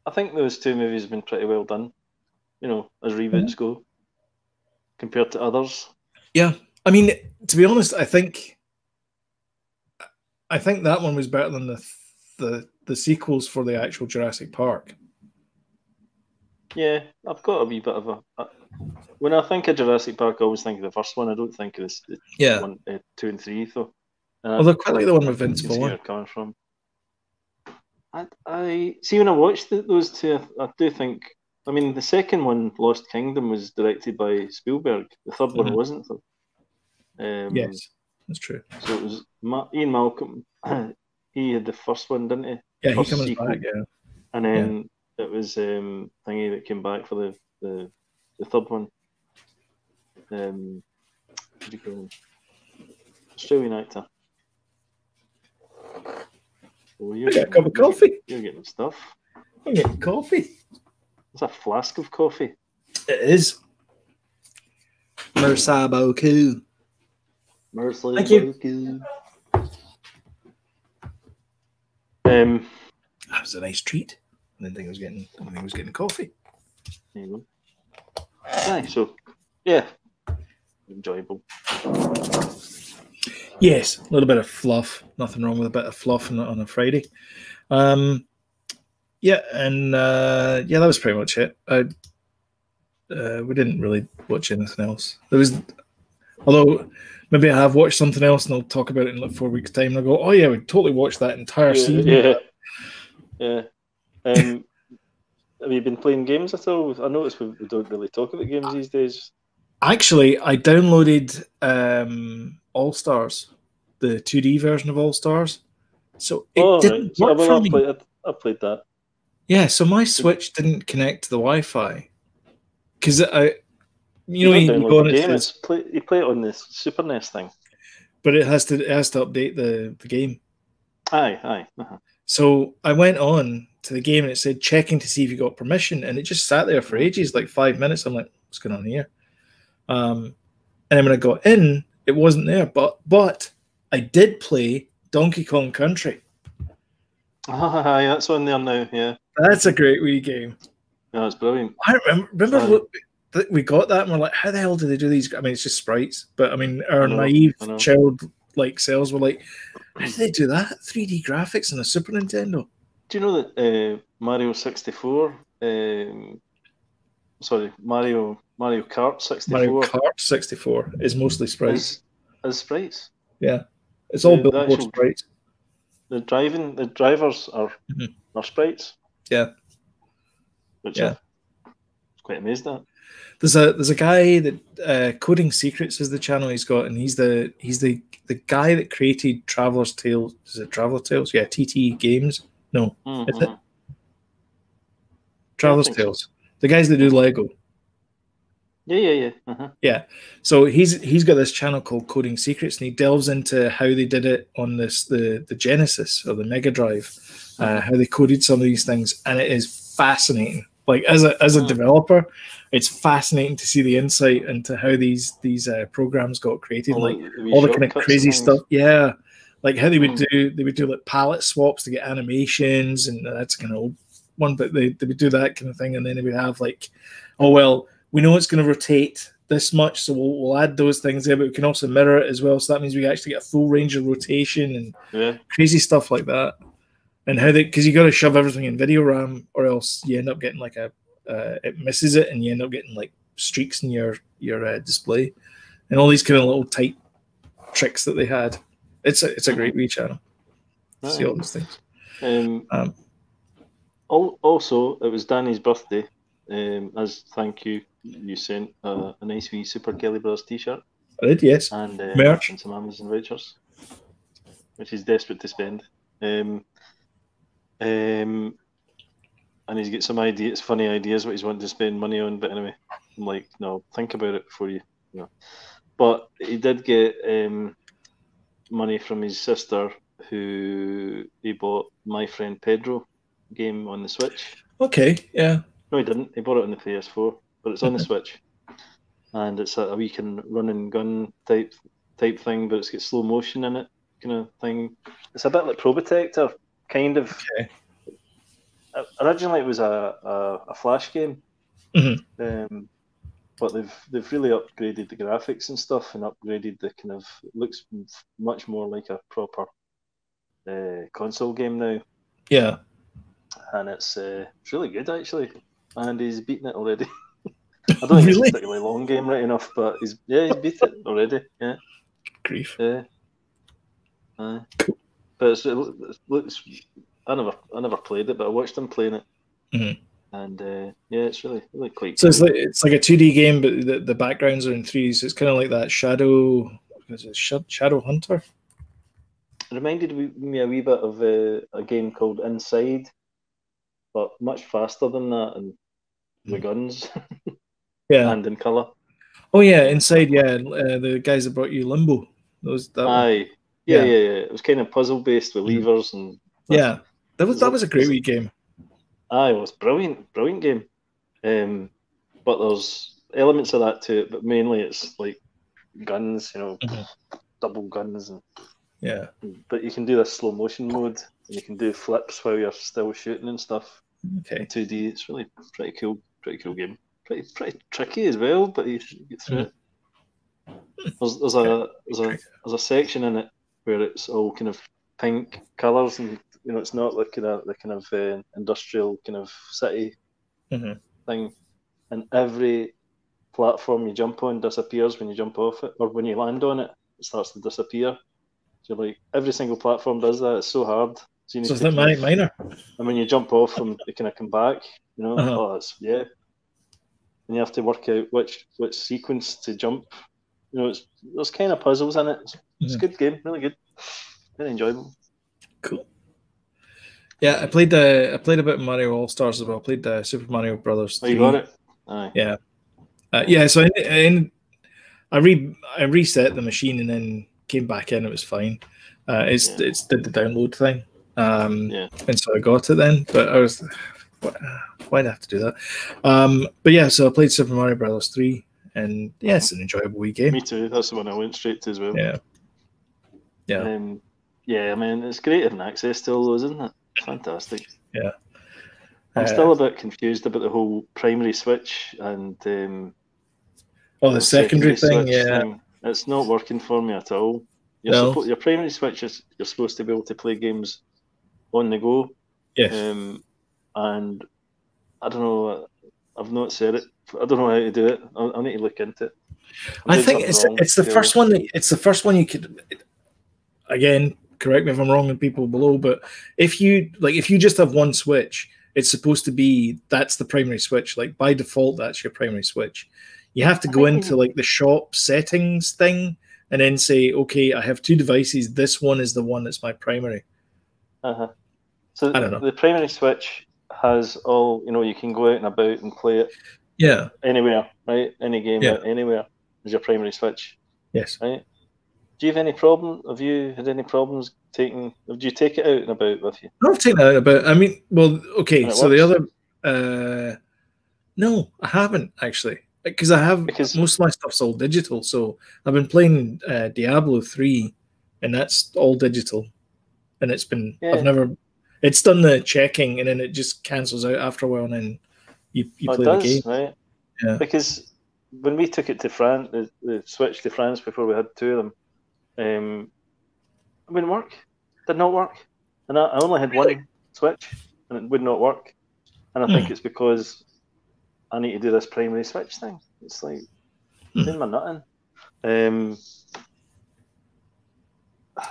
I think those two movies have been pretty well done, as reboots go, compared to others. Yeah. I mean, to be honest, I think that one was better than the sequels for the actual Jurassic Park. Yeah, I've got a wee bit of a... when I think of Jurassic Park, I always think of the first one. I don't think of this 1, 2 and 3, though. Although I quite like the one with Vince Vaughn. Coming from. I see, when I watched those two, I do think... I mean, the second one, Lost Kingdom, was directed by Spielberg. The third one wasn't, though. Yes, that's true. So it was Ian Malcolm. He had the first one, didn't he? Yeah, he comes back, yeah. And then it was Thingy that came back for the third one. What do you call him? Australian actor. Oh, I got a cup of coffee. You're getting stuff. I'm getting coffee. It's a flask of coffee. It is. Merci beaucoup. Merci Thank you. beaucoup. That was a nice treat. I didn't think I was getting coffee. There you go. Aye, so yeah, enjoyable. Yes, a little bit of fluff. Nothing wrong with a bit of fluff on a Friday. Yeah, and yeah, that was pretty much it. We didn't really watch anything else. There was, although maybe I have watched something else, and I'll talk about it in like 4 weeks' time. And I'll go, oh yeah, we totally watched that entire season. Yeah. Have you been playing games at all? I notice we don't really talk about games these days. Actually, I downloaded All Stars, the 2D version of All Stars. So it didn't work for me. I played that. Yeah, so my Switch didn't connect to the Wi-Fi because you go on the game. You play it on this Super NES thing, but it has to update the game. Aye. So I went on to the game and it said checking to see if you got permission, and it just sat there for ages, like 5 minutes. I'm like, what's going on here? And then when I got in, it wasn't there. But I did play Donkey Kong Country. Aye, that's on there now. Yeah, that's a great wee game. Yeah, it's brilliant. I remember we got that and we're like, how the hell do they do these? I mean, it's just sprites, but I mean, our naive child-like selves were like, how do they do that? 3D graphics on a Super Nintendo. Do you know that Mario 64? Mario Kart 64. Mario Kart 64 is mostly sprites. Is sprites? Yeah, it's all built for sprites. The drivers are sprites. Yeah, which I'm quite amazed at. There's a guy that Coding Secrets is the channel he's got, and he's the guy that created Traveler's Tales. Is it Traveler's Tales? Yeah, TT Games. No, is it Traveler's Tales? So. The guys that do Lego. Yeah. Yeah. So he's got this channel called Coding Secrets, and he delves into how they did it on the Genesis or the Mega Drive, how they coded some of these things, and it is fascinating. Like as a developer, it's fascinating to see the insight into how these programs got created, like all the kind of crazy stuff. Yeah, like how they would do like palette swaps to get animations, and that's kind of old one, but they would do that kind of thing, and then they would have like, oh well, we know it's going to rotate this much, so we'll add those things there, but we can also mirror it as well. So that means we actually get a full range of rotation and crazy stuff like that. And how because you got to shove everything in video RAM, or else you end up getting like it misses it, and you end up getting like streaks in your display, and all these kind of little tight tricks that they had. It's a great wee channel. See all these things. Also, it was Danny's birthday. As thank you, you sent a nice wee Super Kelly Brothers t-shirt. I did, yes. And merch and some Amazon vouchers, which he's desperate to spend. And he's got some ideas, funny ideas, what he's wanting to spend money on. But anyway, I'm like, no, think about it before you know. But he did get money from his sister, who he bought My Friend Pedro game on the Switch. Okay, yeah. No, he didn't. He bought it on the PS4, but it's on the Switch, and it's a wee kind of run and gun type thing, but it's got slow motion in it, kind of thing. It's a bit like Probotector, kind of. Okay. Originally, it was a Flash game, but they've really upgraded the graphics and stuff, and upgraded the kind of looks much more like a proper console game now. Yeah, and it's really good actually. And he's beaten it already. I don't think it's a particularly long game, right enough, but he's beat it already. Yeah. Grief. Yeah. Cool. But it looks. I never played it, but I watched him playing it, and yeah, it's really quite. So cool. It's like a 2D game, but the backgrounds are in 3D. So it's kind of like that Shadow Hunter. It reminded me a wee bit of a game called Inside, but much faster than that, and the guns, and in colour. Oh yeah, Inside, yeah. The guys that brought you Limbo, Aye, yeah. It was kind of puzzle based with levers and Yeah, that was a great wee game. It was brilliant game. But there's elements of that to it, but mainly it's like guns, double guns, and Yeah. but you can do this slow motion mode, and you can do flips while you're still shooting and stuff. Okay. In 2D, it's really pretty cool game. Pretty tricky as well, but you get through it. There's a section in it where it's all kind of pink colours, and it's not like the kind of industrial kind of city thing. And every platform you jump on disappears when you jump off it, or when you land on it, it starts to disappear. So like every single platform does that. It's so hard. So is that minor? And when you jump off them, they kind of come back. And you have to work out which sequence to jump. There's kind of puzzles in it. It's a good game, really good, very enjoyable. Cool. Yeah, I played a bit of Mario All Stars as well. I played Super Mario Brothers 3. Oh, you got it? Aye. Yeah. So I reset the machine and then came back in. It was fine. It's did the download thing. And so I got it then. But I was, why'd I have to do that? But yeah, so I played Super Mario Brothers 3, and yeah, it's an enjoyable wee game. Me too. That's the one I went straight to as well. Yeah. I mean, it's great having access to all those, isn't it? Fantastic. Yeah. I'm still a bit confused about the whole primary switch and the secondary thing. thing. It's not working for me at all. Your primary switch is you're supposed to be able to play games on the go. Yes. And I don't know. I've not said it. I don't know how to do it. I need to look into it. I think it's the first one. It's the first one you could. Again, correct me if I'm wrong, and people below. But if you just have one switch, it's supposed to be that's the primary switch. Like by default, that's your primary switch. You have to go into like the shop settings thing and then say, okay, I have two devices. This one is the one that's my primary. So I don't know. The primary switch has all, you can go out and about and play it. Yeah. Anywhere, right? Any game, anywhere is your primary switch. Yes. Right. Do you have any problem? Have you had any problems taking? Did you take it out and about with you? I've taken it out and about. I mean, well, okay. So works? The other, no, I haven't actually, because most of my stuff's all digital. So I've been playing Diablo 3, and that's all digital, and it's been it's done the checking, and then it just cancels out after a while, and then you play the game. Right? Yeah. Because when we took it to France, the switch to France before we had two of them. It wouldn't work. Did not work. And I only had one switch, and it would not work. And I think it's because I need to do this primary switch thing. It's like doing my nutting.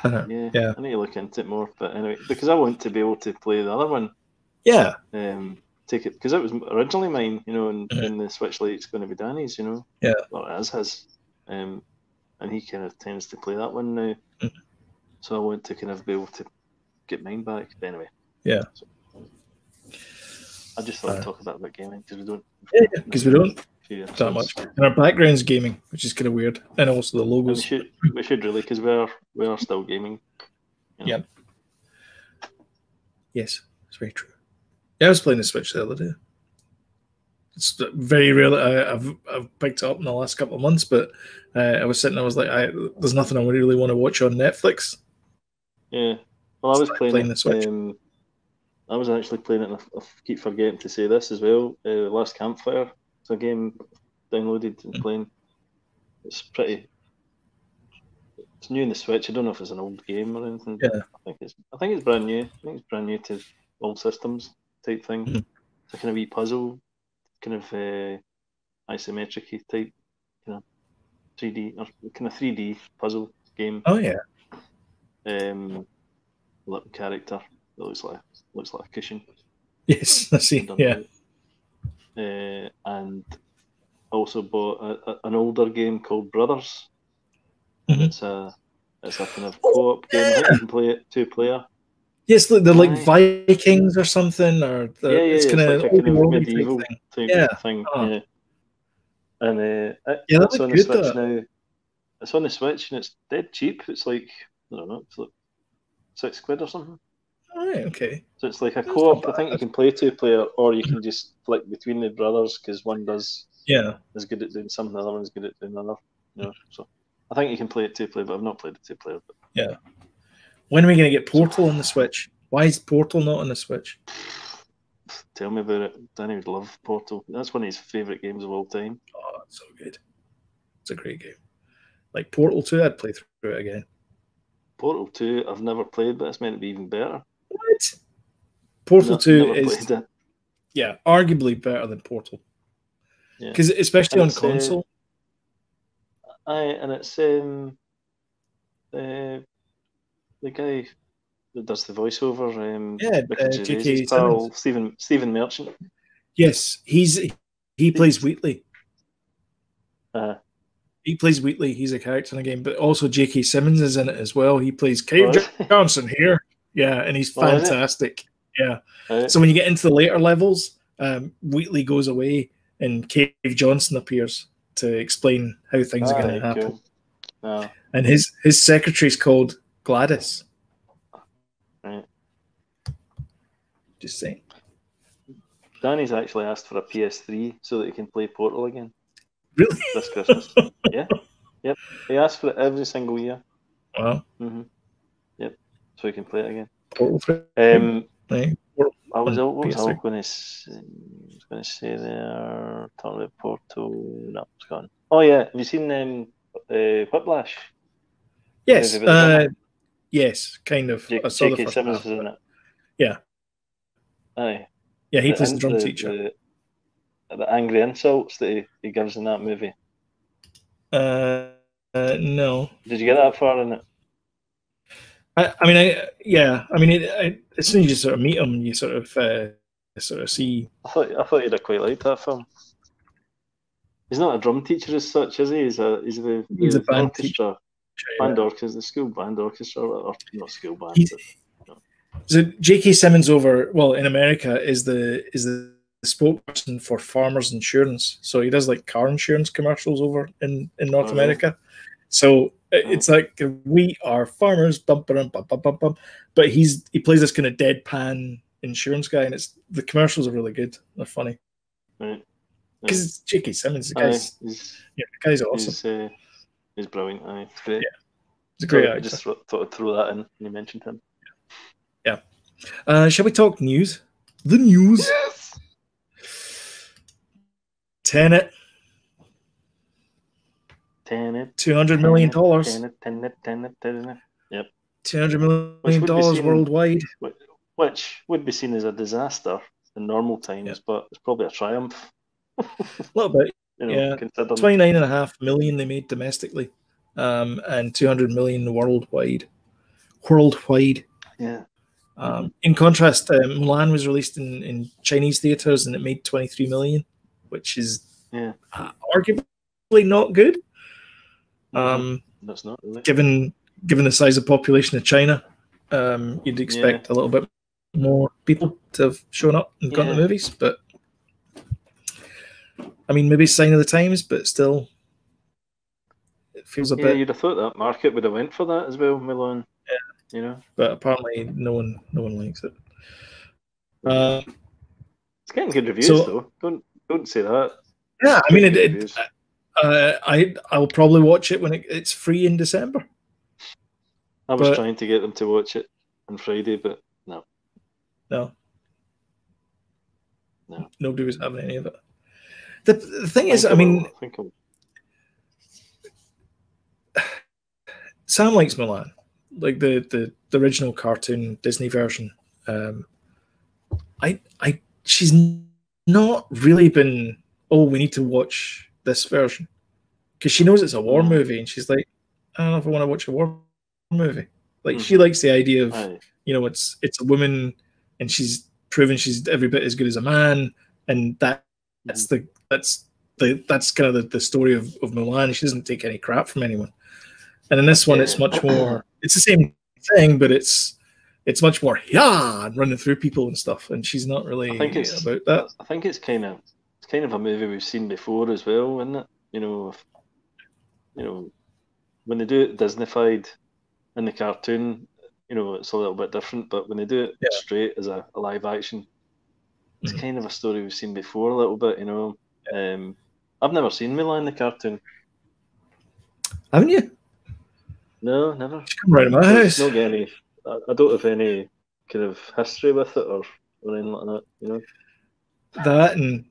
I need to look into it more. But anyway, because I want to be able to play the other one. Yeah. Take it because it was originally mine, and the Switch Lite's going to be Danny's, Yeah. Well, it is his. And he kind of tends to play that one now. So I want to kind of be able to get mine back. But anyway. Yeah. So I just thought I'd talk about gaming because we don't. Yeah, because we don't that much. And our background's gaming, which is kind of weird. And also the logos. We should really, because we are still gaming. Yep. Yes, it's very true. Yeah, I was playing the Switch the other day. It's very rare that I've picked it up in the last couple of months, but I was sitting there, I was like, there's nothing I really want to watch on Netflix. Yeah. Well, I was playing the Switch. I was actually playing it, and I keep forgetting to say this as well. Last Campfire. It's a game downloaded and playing. It's new in the Switch. I don't know if it's an old game or anything. Yeah. I think it's brand new. I think it's brand new to all systems type thing. It's a kind of wee puzzle, kind of isometric type, 3D or kind of 3D puzzle game. Oh yeah. Little character that looks like a cushion. Yes, I see. Yeah. And also bought an older game called Brothers. It's a kind of co-op game. I think you can play it 2-player. Yes, they're like Vikings or something, or it's kind of like a medieval type thing. Yeah. And it's on the Switch now. It's on the Switch and it's dead cheap. It's like, I don't know, it's like £6 or something. All right, okay. So it's like a That's co-op. not I think you bad. can play 2-player, or you can just flick between the brothers because one Yeah. is good at doing something, the other one's good at doing another. You know, so I think you can play it 2-player, but I've not played it 2-player. But Yeah. When are we going to get Portal on the Switch? Why is Portal not on the Switch? tell me about it. Danny would love Portal. That's one of his favourite games of all time. Oh, it's so good. It's a great game. Like Portal 2, I'd play through it again. Portal 2, I've never played, but it's meant to be even better. What? Portal 2 never is, played it. yeah, arguably better than Portal. Yeah. Because especially on console. And it's the guy that does the voiceover, J.K. pal, Simmons. Stephen Merchant. Yes, he plays Wheatley. He plays Wheatley. He's a character in the game, but also J.K. Simmons is in it as well. He plays Cave Johnson here. Yeah, and he's fantastic. Yeah. So when you get into the later levels, Wheatley goes away and Cave Johnson appears to explain how things are going to happen. Cool. And his secretary's called Gladys. Right. Just saying. Danny's actually asked for a PS3 so that he can play Portal again. Really? This Christmas. Yeah. Yep. He asks for it every single year. Wow. Mm-hmm. Yep. So he can play it again. Portal 3. What was I going to say there? Talking about Portal. No, it's gone. Oh yeah, have you seen Whiplash? Yes. Yes, kind of. I saw J.K. Simmons is in it. Yeah. Aye. Yeah, he plays the drum teacher. The angry insults that he gives in that movie. No. Did you get that far in it? I mean, as soon as you sort of meet him, you sort of see. I thought you'd have quite liked that film. He's not a drum teacher as such, is he? He's a band orchestra. Band orchestra, the school band orchestra, or not school band. So J.K. Simmons in America is the spokesperson for Farmers Insurance. So he does like car insurance commercials over in North America. So it's like, we are farmers, bum, bum, bum, bum, bum, bum. But he plays this kind of deadpan insurance guy, and the commercials are really good. They're funny. Right. Because it's J.K. Simmons. The guy's awesome. He's brilliant. It's great. Yeah. He's a great actor. I just thought I'd throw that in when you mentioned him. Yeah. Shall we talk news? The news. Yes. Tenet. $200 million. Yep. $200 million worldwide. Which would be seen as a disaster in normal times, but it's probably a triumph. A little bit. Yeah. 29.5 million they made domestically, and 200 million worldwide. Yeah. In contrast, Mulan was released in Chinese theaters and it made 23 million, which is arguably not good. That's not really. Given the size of population of China, you'd expect a little bit more people to have shown up and gone to the movies, but I mean, maybe sign of the times, but still, it feels a bit. You'd have thought that market would have went for that as well, Milan. Yeah. You know, but apparently no one likes it. It's getting good reviews though. Don't say that. Yeah, I mean, I'll probably watch it when it's free in December. I was trying to get them to watch it on Friday, but no. Nobody was having any of it. The thing is, I mean, Sam likes Mulan, like the original cartoon Disney version. She's not really been, we need to watch this version, because she knows it's a war movie, and she's like, I don't know if I want to watch a war movie. Like she likes the idea of it's a woman, and she's proven she's every bit as good as a man, and that's kind of the story of Mulan. She doesn't take any crap from anyone. And in this one, it's much more. It's the same thing, but it's much more and running through people and stuff. And she's not really about that. I think it's kind of a movie we've seen before as well, isn't it? When they do it Disneyfied in the cartoon, you know, it's a little bit different. But when they do it straight as a live action, it's kind of a story we've seen before a little bit, you know. I've never seen Mulan the cartoon. Haven't you? No, never. Come right to my house. Not get any. I don't have any kind of history with it or anything like that, you know. That and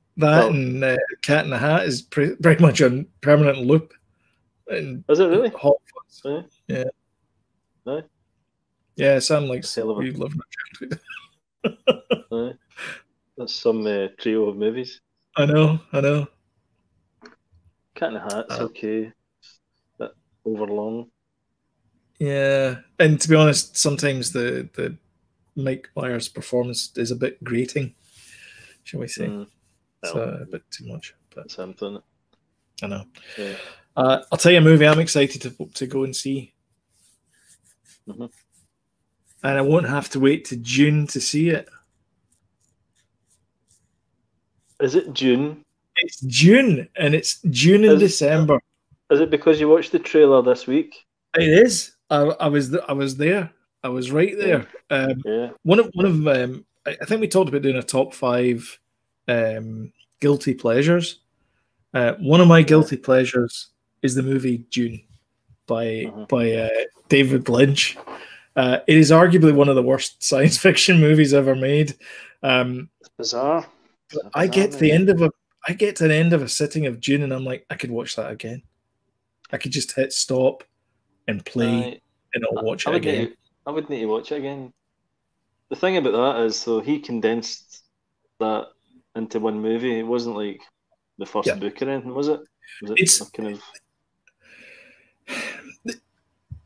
Cat in the Hat is pretty much on permanent loop. And is it really? Hot Fuzz. Yeah. Yeah. Yeah, Sam likes you live in a childhood. That's some trio of movies. I know. Cat in the Hat's okay. Bit overlong. Yeah, and to be honest, sometimes the Mike Myers performance is a bit grating, shall we say? So a bit too much. But something. I know. Yeah. I'll tell you a movie I'm excited to go and see. And I won't have to wait to June to see it. Is it June? It's June, and it's June in December. Is it because you watched the trailer this week? It is. I was there. I was right there. One of I think we talked about doing a top 5 guilty pleasures. One of my guilty pleasures is the movie Dune by David Lynch. It is arguably one of the worst science fiction movies ever made. It's bizarre. I get to the end of a sitting of Dune, and I'm like, I could watch that again. I could just hit stop and play, and I'll watch it again. I would need to watch it again. The thing about that is, so he condensed that into one movie. It wasn't like the first book or anything, was it? Was it kind of?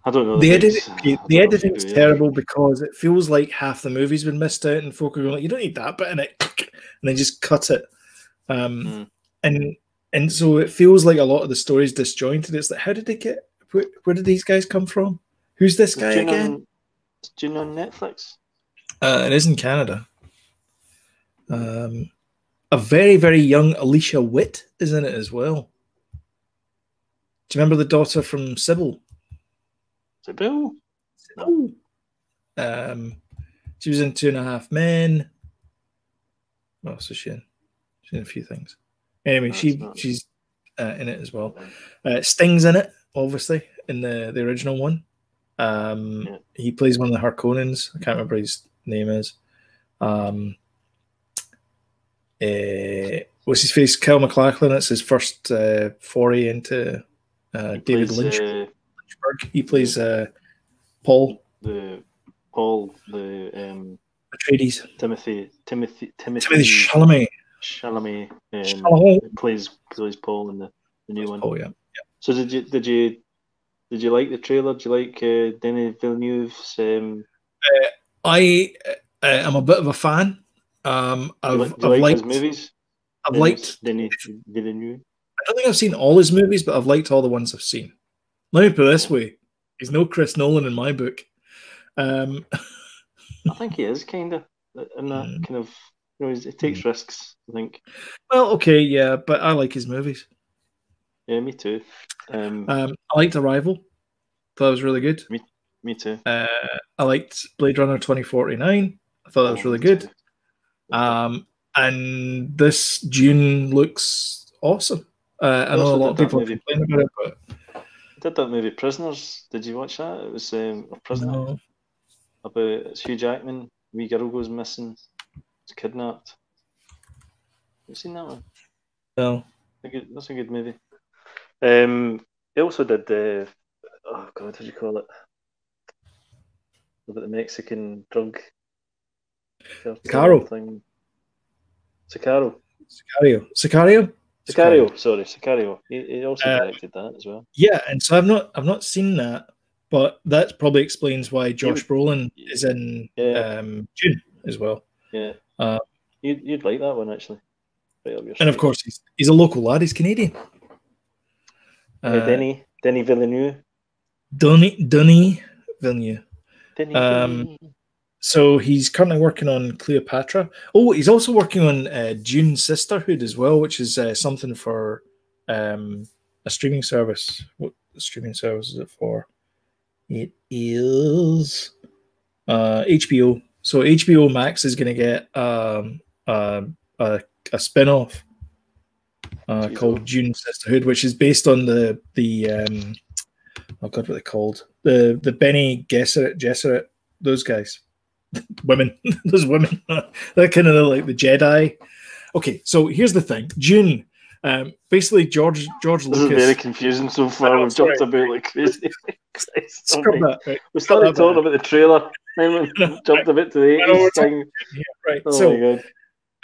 I don't know. The editing's terrible because it feels like half the movie's been missed out, and folk are going like, "You don't need that bit in it," and then just cut it. And so it feels like a lot of the story's disjointed. It's like, how did they get? Where did these guys come from? Who's this guy again? Is Dune on Netflix? It is in Canada. A very, very young Alicia Witt is in it as well. Do you remember the daughter from Sybil? Sybil? No. She was in 2.5 Men. What else is she in? She's in a few things. Anyway, she's in it as well. Sting's in it, obviously, in the original one. He plays one of the Harkonnens. I can't remember his name is. What's his face? Kyle MacLachlan. It's his first foray into David Lynch. He plays Paul. Atreides. Timothy Chalamet. Plays Paul in the new one. Oh yeah. So did you like the trailer? Did you like Denis Villeneuve's? I am a bit of a fan. I've liked his movies. I've liked Denis Villeneuve. I don't think I've seen all his movies, but I've liked all the ones I've seen. Let me put it this way: he's no Chris Nolan in my book. I think he is kind of in that kind of. You know, he takes risks, I think. Well, okay, yeah, but I like his movies. Yeah, me too. I liked Arrival. Thought it was really good. Me too. I liked Blade Runner 2049. I thought that was really good. And this Dune looks awesome. I know a lot of people complain about it, but did that movie Prisoners? Did you watch that? It was a prisoner. No. About it's Hugh Jackman. Wee girl goes missing. It's kidnapped. You seen that one? No. That's a good movie. He also did oh god, what did you call it? About the Mexican drug Sicario. thing. Sicario. Sorry, Sicario. He also directed that as well. Yeah, and so I've not seen that, but that probably explains why Josh Brolin is in Dune as well. Yeah. You'd like that one actually. Right up your and of course he's a local lad, he's Canadian. Denis Villeneuve. Denis Villeneuve. So he's currently working on Cleopatra. Oh, he's also working on Dune Sisterhood as well, which is something for a streaming service. What streaming service is it for? It is HBO. So HBO Max is going to get a spin-off called Dune Sisterhood, which is based on the oh god, what they called, the Bene Gesserit, those guys, women, those women, they're kind of like the Jedi. Okay, so here's the thing, Dune. Basically, George Lucas. This is very confusing so far. We've jumped about like crazy. Right. We started talking about the trailer, then we jumped a bit to the 80s thing. Yeah, right. Oh my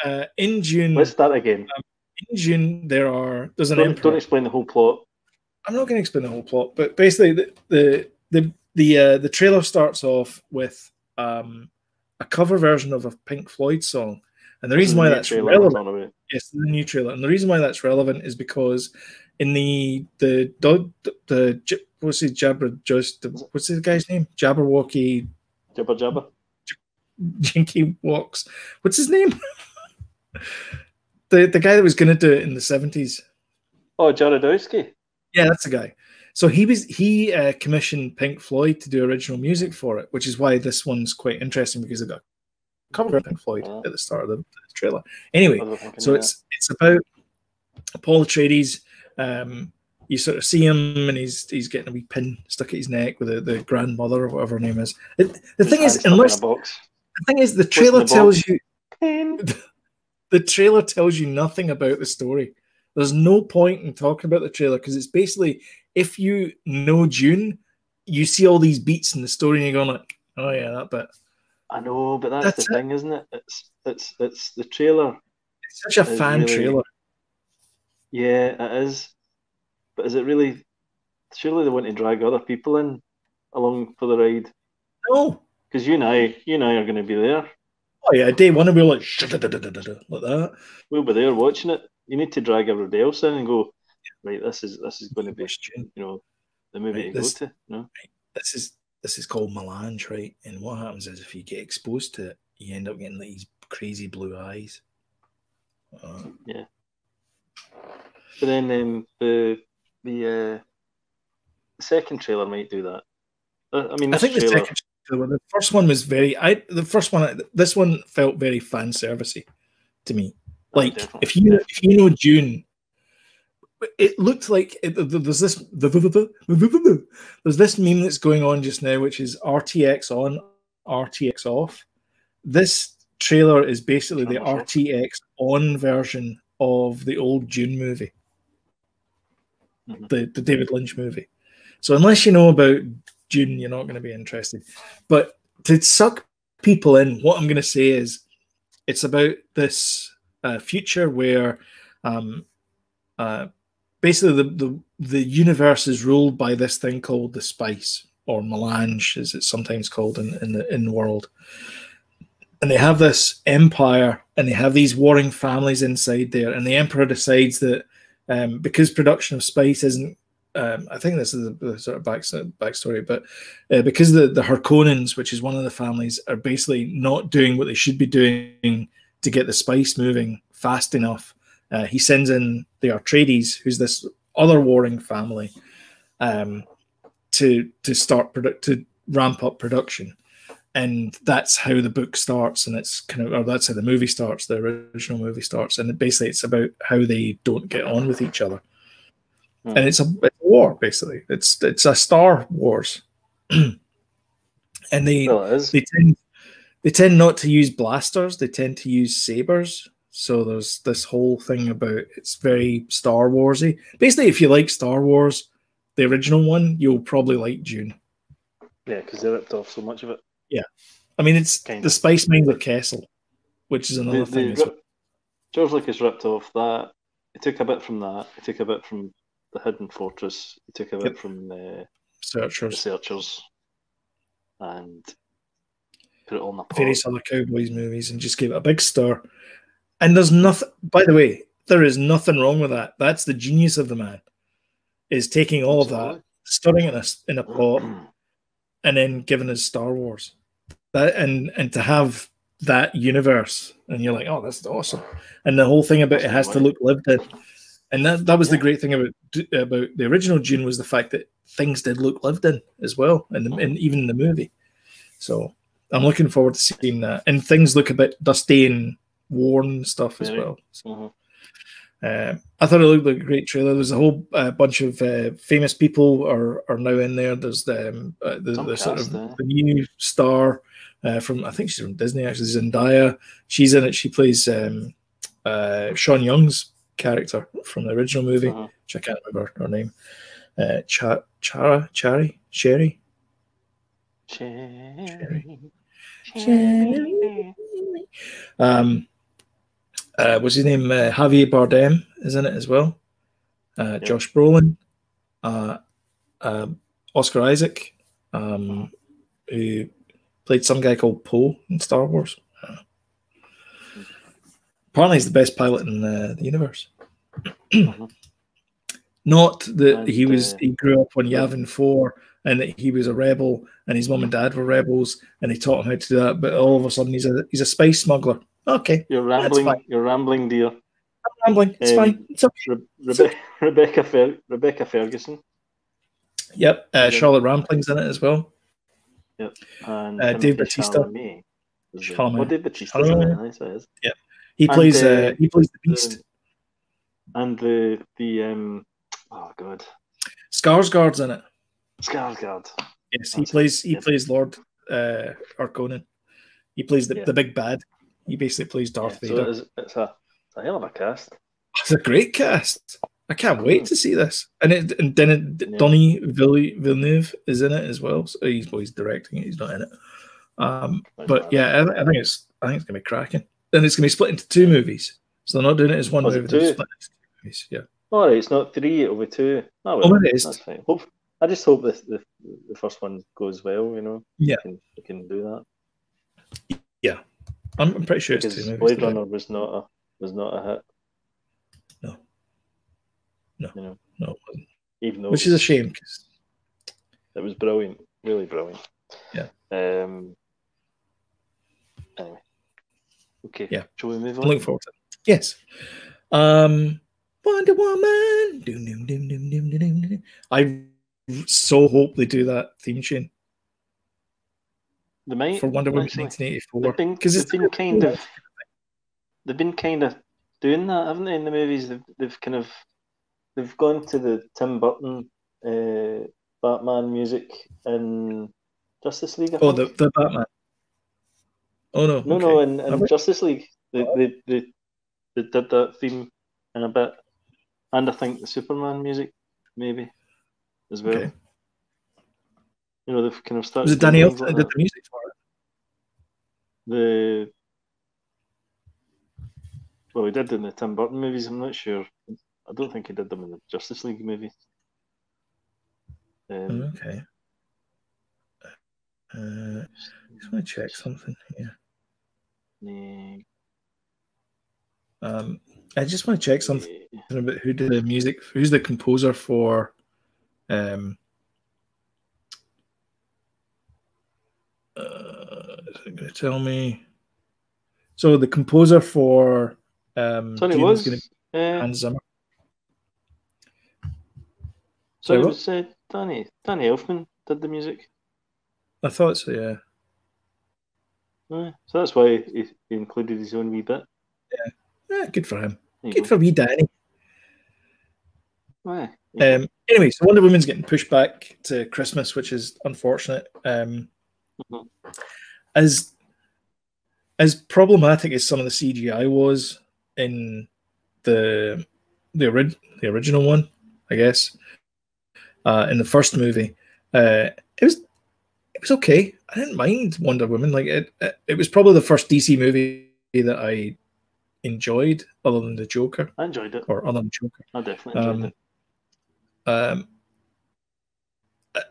god. In Dune, let's start again. In Dune, there's an emperor. Don't explain the whole plot. I'm not going to explain the whole plot, but basically, the trailer starts off with a cover version of a Pink Floyd song, and the reason why that's relevant, yes, the new trailer, and the reason why that's relevant is because in the what's the guy's name? Jabberwocky. Jabba. Jinky Walks. What's his name? the guy that was going to do it in the 70s. Oh, Jarodowski. Yeah, that's the guy. So he commissioned Pink Floyd to do original music for it, which is why this one's quite interesting because they got a cover of Pink Floyd at the start of the trailer. Anyway, so it's about Paul Atreides. You sort of see him, and he's getting a wee pin stuck at his neck with the grandmother or whatever her name is. The thing is, the trailer tells you the trailer tells you nothing about the story. There's no point in talking about the trailer because it's basically, if you know Dune, you see all these beats in the story and you're going like, oh yeah, that bit. I know, but that's the thing, isn't it? It's the trailer. It's such a fan trailer. Yeah, it is. But is it really? Surely they want to drag other people in along for the ride. No, because you and I are going to be there. Oh yeah, day one, and we're like that. We'll be there watching it. You need to drag everybody else in and go, right, this is going to be, the movie to go to. No, right. This is called melange, right? And what happens is if you get exposed to it, you end up getting like these crazy blue eyes. Yeah. But then the second trailer might do that. I think the second trailer, the first one was this one felt very fan servicey to me. Like if you know Dune, it looked like there's this meme that's going on just now, which is RTX on, RTX off. This trailer is basically the RTX on version of the old Dune movie, the David Lynch movie. So unless you know about Dune, you're not going to be interested. But to suck people in, what I'm going to say is it's about this future where basically the universe is ruled by this thing called the spice, or melange as it's sometimes called in the world. And they have this empire, and they have these warring families inside there, and the emperor decides that because production of spice isn't I think this is the sort of backstory, but because the Harkonnens, which is one of the families, are basically not doing what they should be doing to get the spice moving fast enough, he sends in the Atreides, who's this other warring family, to ramp up production. And that's how the book starts, and it's that's how the movie starts, the original movie starts, and basically it's about how they don't get on with each other. And it's a war, basically. It's a Star Wars, and they tend not to use blasters. They tend to use sabers. So there's this whole thing about it's very Star Warsy. Basically, if you like Star Wars, the original one, you'll probably like Dune. Yeah, because they ripped off so much of it. Yeah, I mean it's the Spice Mines of Kessel, which is another thing. George Lucas ripped off that. He took a bit from that. He took a bit from the Hidden Fortress. He took a bit from the Searchers, and put it all in a pot. Various other Cowboys movies, and just gave it a big stir. And there's nothing. By the way, there is nothing wrong with that. That's the genius of the man. Is taking all of that, stirring it in a pot, and then giving us Star Wars. That and to have that universe, and you're like, oh, that's awesome. And the whole thing about it has to look lived in. And that was the great thing about the original Dune, was the fact that things did look lived in as well, and even in the movie. So I'm looking forward to seeing that. And things look a bit dusty and worn and stuff as well. So, I thought it looked like a great trailer. There's a whole bunch of famous people are now in there. There's the sort of the new star from, I think she's from Disney actually, Zendaya. She's in it. She plays Sean Young's character from the original movie, which I can't remember her name. Sherry. What's his name? Javier Bardem is in it as well. Josh Brolin, Oscar Isaac, who played some guy called Poe in Star Wars. Apparently, he's the best pilot in the universe. Not that he grew up on Yavin 4 and that he was a rebel and his mum and dad were rebels and they taught him how to do that, but all of a sudden he's a spice smuggler. Okay. You're rambling, dear. I'm rambling. It's fine. It's okay. Rebecca Ferguson. Yep. Charlotte Rampling's in it as well. Yep. And Dave Bautista. Dave Bautista's in it. Nice, is. Yep. He plays the Beast. And the oh god, Skarsgård's in it. Skarsgård. Yes, he plays Lord Harkonnen. He plays the big bad. He basically plays Darth Vader. So it's a hell of a cast. It's a great cast. I can't wait to see this. And then Denis Villeneuve is in it as well. So he's directing it. He's not in it. But yeah, I think it's gonna be cracking. And it's gonna be split into 2 movies. So they're not doing it as one movie. They're split into 2 movies. Yeah. All right, it's not 3; it'll be 2. Oh, well, it is. That's fine. I just hope the first one goes well. You know. Yeah. We can do that. Yeah. I'm pretty sure because it's 2 movies. Blade Runner was not a hit. No. You know, no, it wasn't. Even though which is a shame because it was brilliant, really brilliant. Yeah. Anyway. Okay. Yeah. Shall we move on? I'm looking forward to it. Yes. Wonder Woman. Doom, doom, doom, doom, doom, doom, doom. I so hope they do that theme tune. They might, for Wonder Woman 1984 because they've been kind of doing that, haven't they? In the movies, they've gone to the Tim Burton Batman music in Justice League. I think. The Batman. Oh no, no, in Justice League they did that theme in a bit, and I think the Superman music maybe as well. Okay. You know, they've kind of started. Was it Danny Elfman that did the music for it? Well, he did in the Tim Burton movies. I'm not sure. I don't think he did them in the Justice League movie. Okay. Just want to check something here. I just want to check something about who did the music. Who's the composer for? Is it going to tell me? So the composer for Sorry, it was going to be Hans Zimmer. So it was Danny Elfman did the music. I thought so, yeah. So that's why he included his own wee bit. Yeah, good for him. Good for wee Danny. Anyway, so Wonder Woman's getting pushed back to Christmas, which is unfortunate. As problematic as some of the CGI was in the original one, I guess, in the first movie, it was okay. I didn't mind Wonder Woman. Like it was probably the first DC movie that I enjoyed, other than the Joker. I enjoyed it. Or other than Joker. I definitely enjoyed it.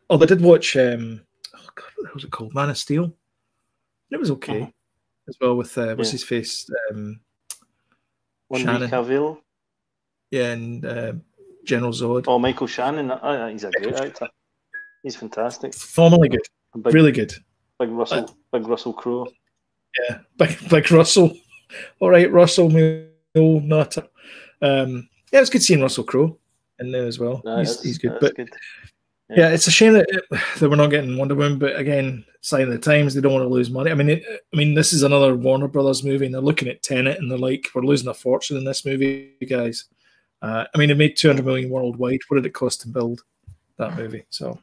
I did watch what was it called? Man of Steel. It was okay as well with what's his face? Henry Cavill. Yeah, and General Zod. Oh, Michael Shannon. He's a great actor. He's fantastic. Phenomenally good. Really good. Big Russell Crowe. Yeah, big Russell. All right, Russell, me old nutter. Yeah, it was good seeing Russell Crowe in there as well. He's good. But good. Yeah, it's a shame that we're not getting Wonder Woman, but again, sign of the times. They don't want to lose money. I mean, this is another Warner Brothers movie, and they're looking at Tenet, and they're like, "We're losing a fortune in this movie, guys." I mean, it made 200 million worldwide. What did it cost to build that movie? So,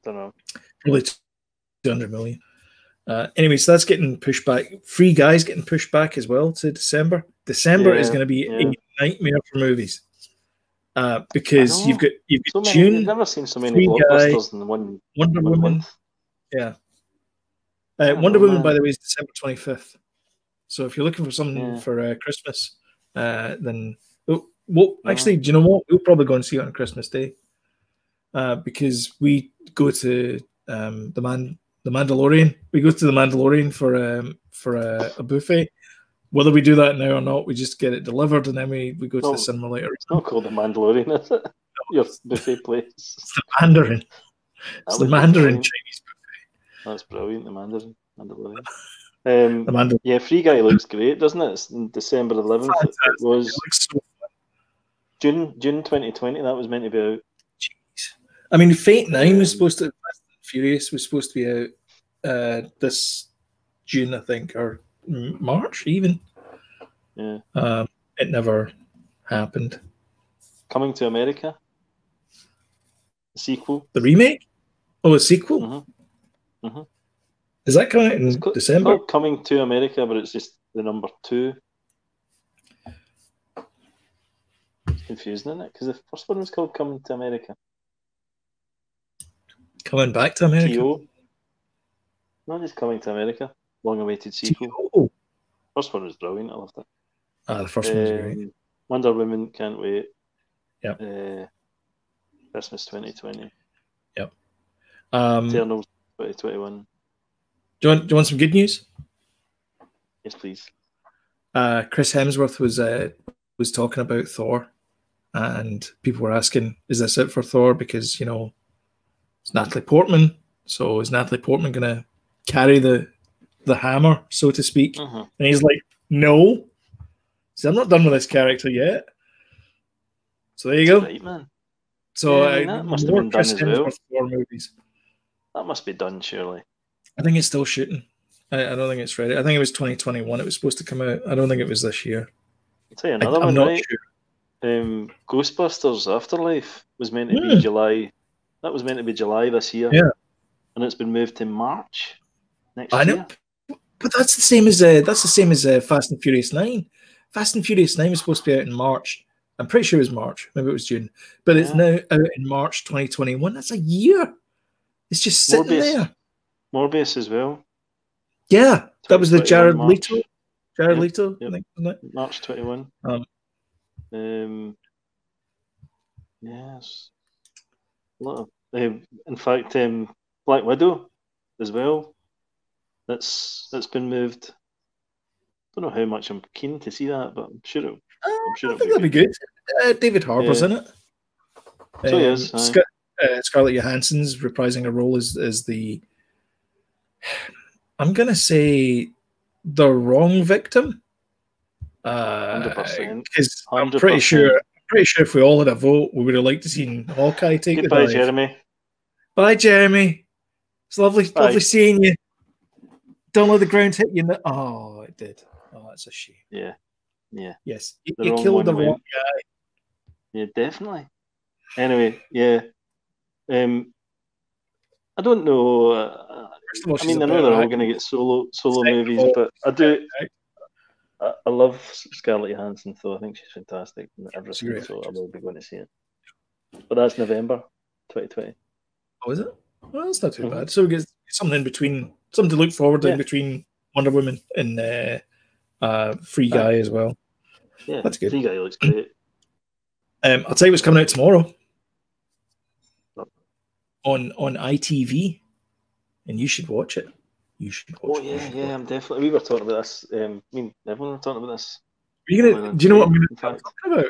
don't know. Probably 200 million. Anyway, so that's getting pushed back. Free Guy's getting pushed back as well to December. December is going to be a nightmare for movies. Because you've got so many, June. I've never seen so many blockbusters in one Wonder Woman. month. Yeah. Wonder Woman, by the way, is December 25th. So if you're looking for something for Christmas, then actually, do you know what? We'll probably go and see it on Christmas Day, because we go to the Mandalorian. We go to the Mandalorian for a buffet. Whether we do that now or not, we just get it delivered, and then we go to the cinema later. It's not called the Mandalorian, is it? Your buffet place. It's the Mandarin. It's the Mandarin Chinese buffet. That's brilliant, the Mandalorian. The Mandarin. Yeah, Free Guy looks great, doesn't it? It's in December 11th. It was so June 2020. That was meant to be out. Jeez. I mean, Fate 9 was supposed to. Fast and Furious was supposed to be out this June, I think, or March even. Yeah. It never happened. Coming to America. The sequel. The remake? Oh, a sequel? Mm-hmm. Mm-hmm. Is that coming out in December? It's not Coming to America, but it's just the number 2. It's confusing, isn't it? Because the first one was called Coming to America. Coming Back to America? T.O. Not just Coming to America. Long-awaited sequel. T.O. First one was brilliant. I loved it. The first one was great. Wonder Woman, can't wait. Yep. Christmas 2020. Yep. Eternals 2021. Do you want some good news? Yes, please. Chris Hemsworth was talking about Thor, and people were asking, "Is this it for Thor?" Because it's Natalie Portman. So is Natalie Portman going to carry the hammer, so to speak? Uh-huh. And he's like, "No, so I'm not done with this character yet." So there you go. Right, man. So that must have been done as well. Thor movies. That must be done, surely. I think it's still shooting. I don't think it's ready. I think it was 2021. It was supposed to come out. I don't think it was this year. I'll tell you another one, right? Sure. Ghostbusters Afterlife was meant to be July. That was meant to be July this year. Yeah. And it's been moved to March next year. I know. But that's the same as Fast and Furious 9. Fast and Furious 9 was supposed to be out in March. I'm pretty sure it was March. Maybe it was June. But it's now out in March 2021. That's a year. It's just sitting there. Morbius as well. Yeah, that was the Jared Leto. Jared Leto, yep. I think, wasn't it? March 21. Yes. A lot of, in fact, Black Widow as well. That's been moved. Don't know how much I'm keen to see that, but I'm sure it'll. I think that'd be good. David Harbour's in it. So he is. Scarlett Johansson's reprising a role as the. I'm gonna say the wrong victim. 100%. Because I'm pretty sure if we all had a vote, we would have liked to see Hawkeye take the dive. Goodbye, Jeremy. Bye, Jeremy. It's lovely seeing you. Don't let the ground hit you. Oh, it did. Oh, that's a shame. Yeah. Yes, you killed the wrong guy. Yeah, definitely. Anyway, yeah. I don't know. I mean, I know they're all going to get solo movies, but I love Scarlett Johansson, so I think she's fantastic and everything. So I will be going to see it. But that's November 2020. Oh, is it? Well, that's not too bad. So we get something in between, something to look forward to in between Wonder Woman and Free Guy as well. Yeah, that's good. Free Guy looks great. I'll tell you what's coming out tomorrow on ITV, and you should watch it. You should watch it. Yeah, I'm definitely. We were talking about this. I mean, everyone were talking about this. Do you know what I'm going to talk about?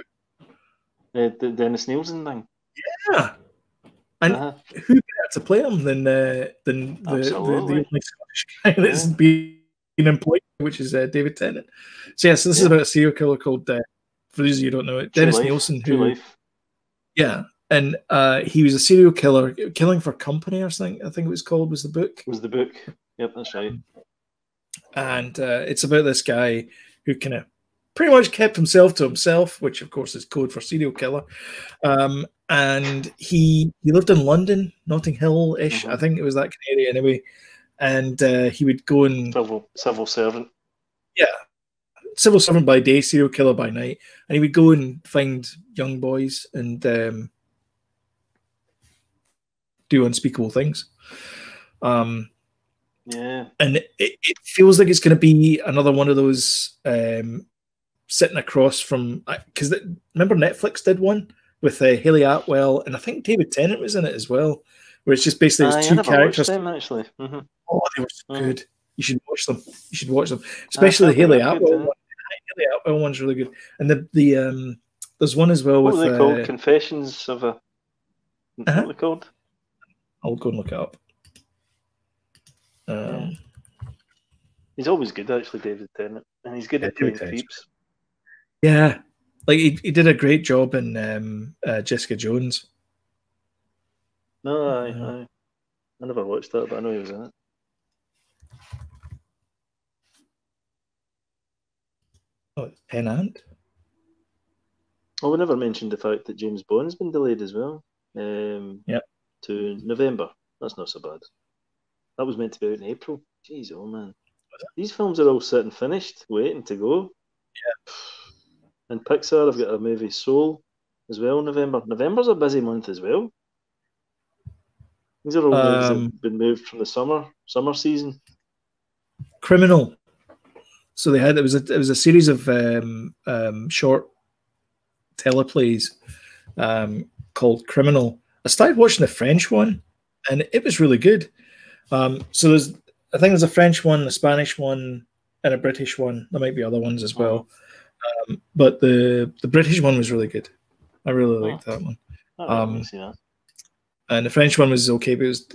The Dennis Nielsen thing. Yeah. And who better to play him than the only Scottish guy that's been employed, which is David Tennant. So this is about a serial killer called, for those of you who don't know it, Dennis Nielsen. True Life. Yeah, and he was a serial killer, Killing for Company or something. I think it was called. Was the book? Was the book? Yep, that's right. And it's about this guy who kind of pretty much kept himself to himself, which of course is code for serial killer. And he lived in London, Notting Hill-ish. I think it was that kind of area anyway. And he would go and civil servant. Yeah, civil servant by day, serial killer by night. And he would go and find young boys and do unspeakable things. Yeah, and it feels like it's going to be another one of those sitting across from, because remember Netflix did one with Haley Atwell, and I think David Tennant was in it as well, where it's just basically two characters. Them, actually. Oh, they were so good. You should watch them. You should watch them, especially the Haley Atwell one. Haley Atwell one's really good, and the there's one as well what with. What are they called? Confessions of a. What are they called? I'll go and look it up. He's always good, actually, David Tennant, and he's good at playing creeps. Yeah, like he did a great job in Jessica Jones. No, I never watched that, but I know he was in it. Oh, Tennant. Oh, we never mentioned the fact that James Bond's been delayed as well. To November. That's not so bad. That was meant to be out in April. Jeez, oh man. These films are all sitting finished, waiting to go. Yeah. And Pixar have got a movie, Soul, as well, November. November's a busy month as well. These are all movies that have been moved from the summer season. Criminal. So they had it was a series of short teleplays called Criminal. I started watching the French one, and it was really good. So I think there's a French one, a Spanish one, and a British one. There might be other ones as well, but the British one was really good. I really liked that one. And the French one was okay, but it was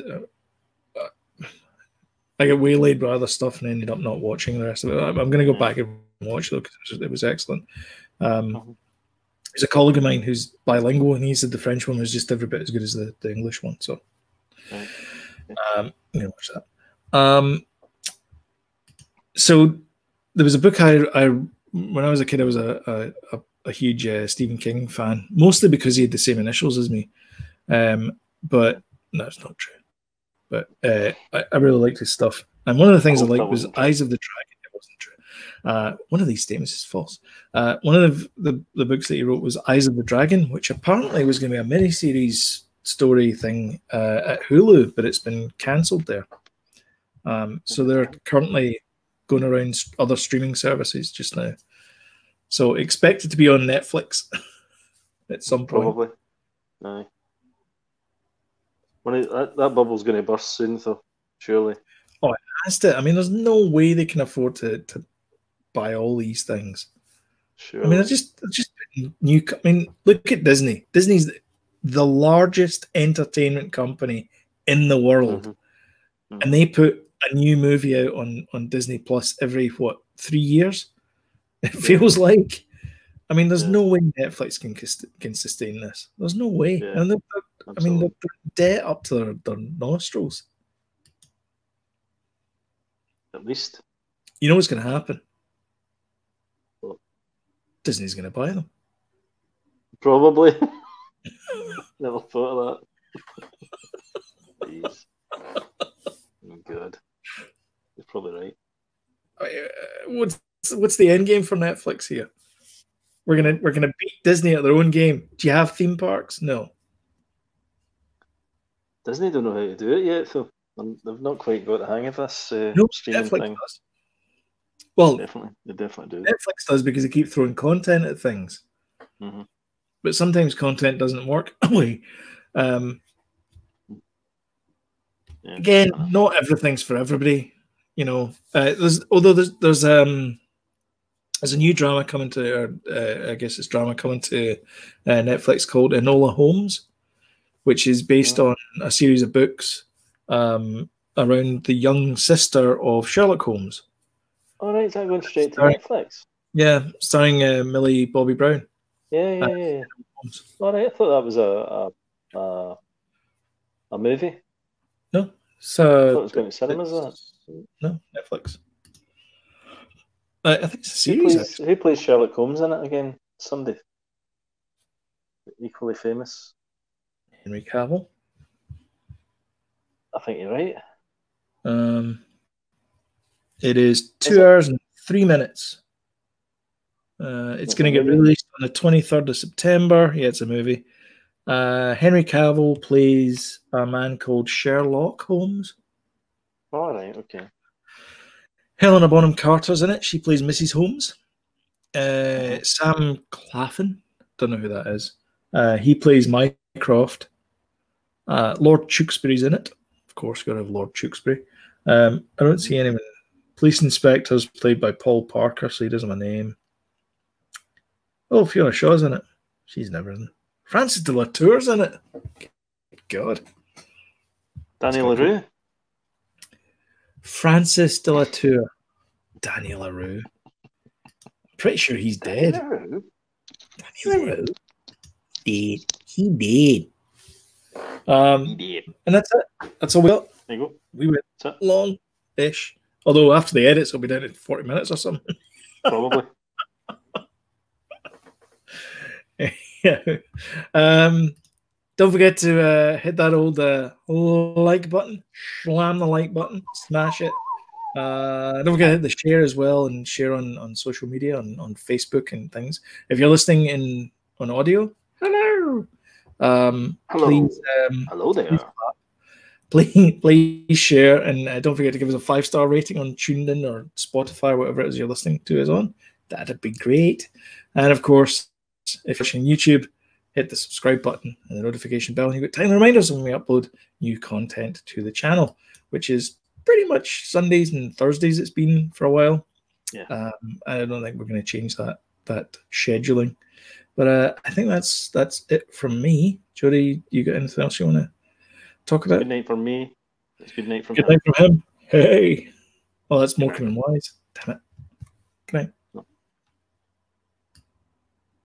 I got waylaid by other stuff and ended up not watching the rest of it. I'm going to go back and watch it though, because it was excellent. There's a colleague of mine who's bilingual, and he said the French one was just every bit as good as the English one. So, I'm going to watch that. So there was a book I when I was a kid, I was a huge Stephen King fan, mostly because he had the same initials as me. But no, it's not true. But I really liked his stuff. And one of the things I liked was Eyes of the Dragon. It wasn't true. One of these statements is false. One of the books that he wrote was Eyes of the Dragon, which apparently was going to be a miniseries story thing at Hulu, but it's been cancelled there. So they're currently going around other streaming services just now. So expect it to be on Netflix at some point. Probably. Aye. That bubble's going to burst soon, though, surely. Oh, it has to. I mean, there's no way they can afford to buy all these things. Sure. I mean, they're just new. I mean, look at Disney. Disney's the largest entertainment company in the world, and they put a new movie out on Disney Plus every 3 years. It feels like. I mean, there's no way Netflix can sustain this. There's no way. Yeah. And they're debt up to their nostrils. At least. You know what's going to happen? What? Disney's going to buy them. Probably. Never thought of that. Jeez. Oh, God. You're probably right. What's the end game for Netflix here? We're gonna beat Disney at their own game. Do you have theme parks? No. Disney don't know how to do it yet, though. They've not quite got the hang of this streaming Netflix thing. Does. Well, they definitely do. Netflix does because they keep throwing content at things. But sometimes content doesn't work. Again, not everything's for everybody. You know, there's a new drama coming to, I guess it's drama coming to Netflix called Enola Holmes, which is based on a series of books around the young sister of Sherlock Holmes. All right, is that going straight to Netflix? Yeah, starring Millie Bobby Brown. Yeah. All right, I thought that was a movie? No, it's I thought it was going to cinemas. No, Netflix. I think it's a Who series. who plays Sherlock Holmes in it again? Somebody equally famous. Henry Cavill. I think you're right. It is 2 hours and 3 minutes. It's going to get released on the 23rd of September. Yeah, it's a movie. Henry Cavill plays a man called Sherlock Holmes. All right, okay. Helena Bonham Carter's in it. She plays Mrs. Holmes. Sam Claflin, don't know who that is. He plays Mycroft. Lord Tewksbury's in it. Of course, got to have Lord Tewksbury. I don't see anyone. Police inspector's played by Paul Parker, so he doesn't have a name. Oh, Fiona Shaw's in it. She's never in. Francis de la Tour's in it. God. Daniel LaRue. Francis de la Tour. Daniel LaRue. Pretty sure he's dead. Daniel LaRue. Dead. He did. He did. And that's it. That's all we got. There you go. We went long-ish. Although after the edits, it'll be down in 40 minutes or something. Probably. Yeah. Don't forget to hit that old like button. Slam the like button. Smash it. Don't forget to hit the share as well, and share on social media, on Facebook and things. If you're listening on audio, hello. Hello. Please, hello there. Please share, and don't forget to give us a 5-star rating on TuneIn or Spotify, whatever it is you're listening to us on. That'd be great. And of course, if you're watching YouTube, hit the subscribe button and the notification bell, and you get time reminders when we upload new content to the channel, which is pretty much Sundays and Thursdays. It's been for a while. Yeah. I don't think we're going to change that scheduling, but I think that's it from me. Jody, you got anything else you want to talk about? Good night from me. It's good night from him. Hey. Well, that's Morecambe and Wise. Damn it. Good night.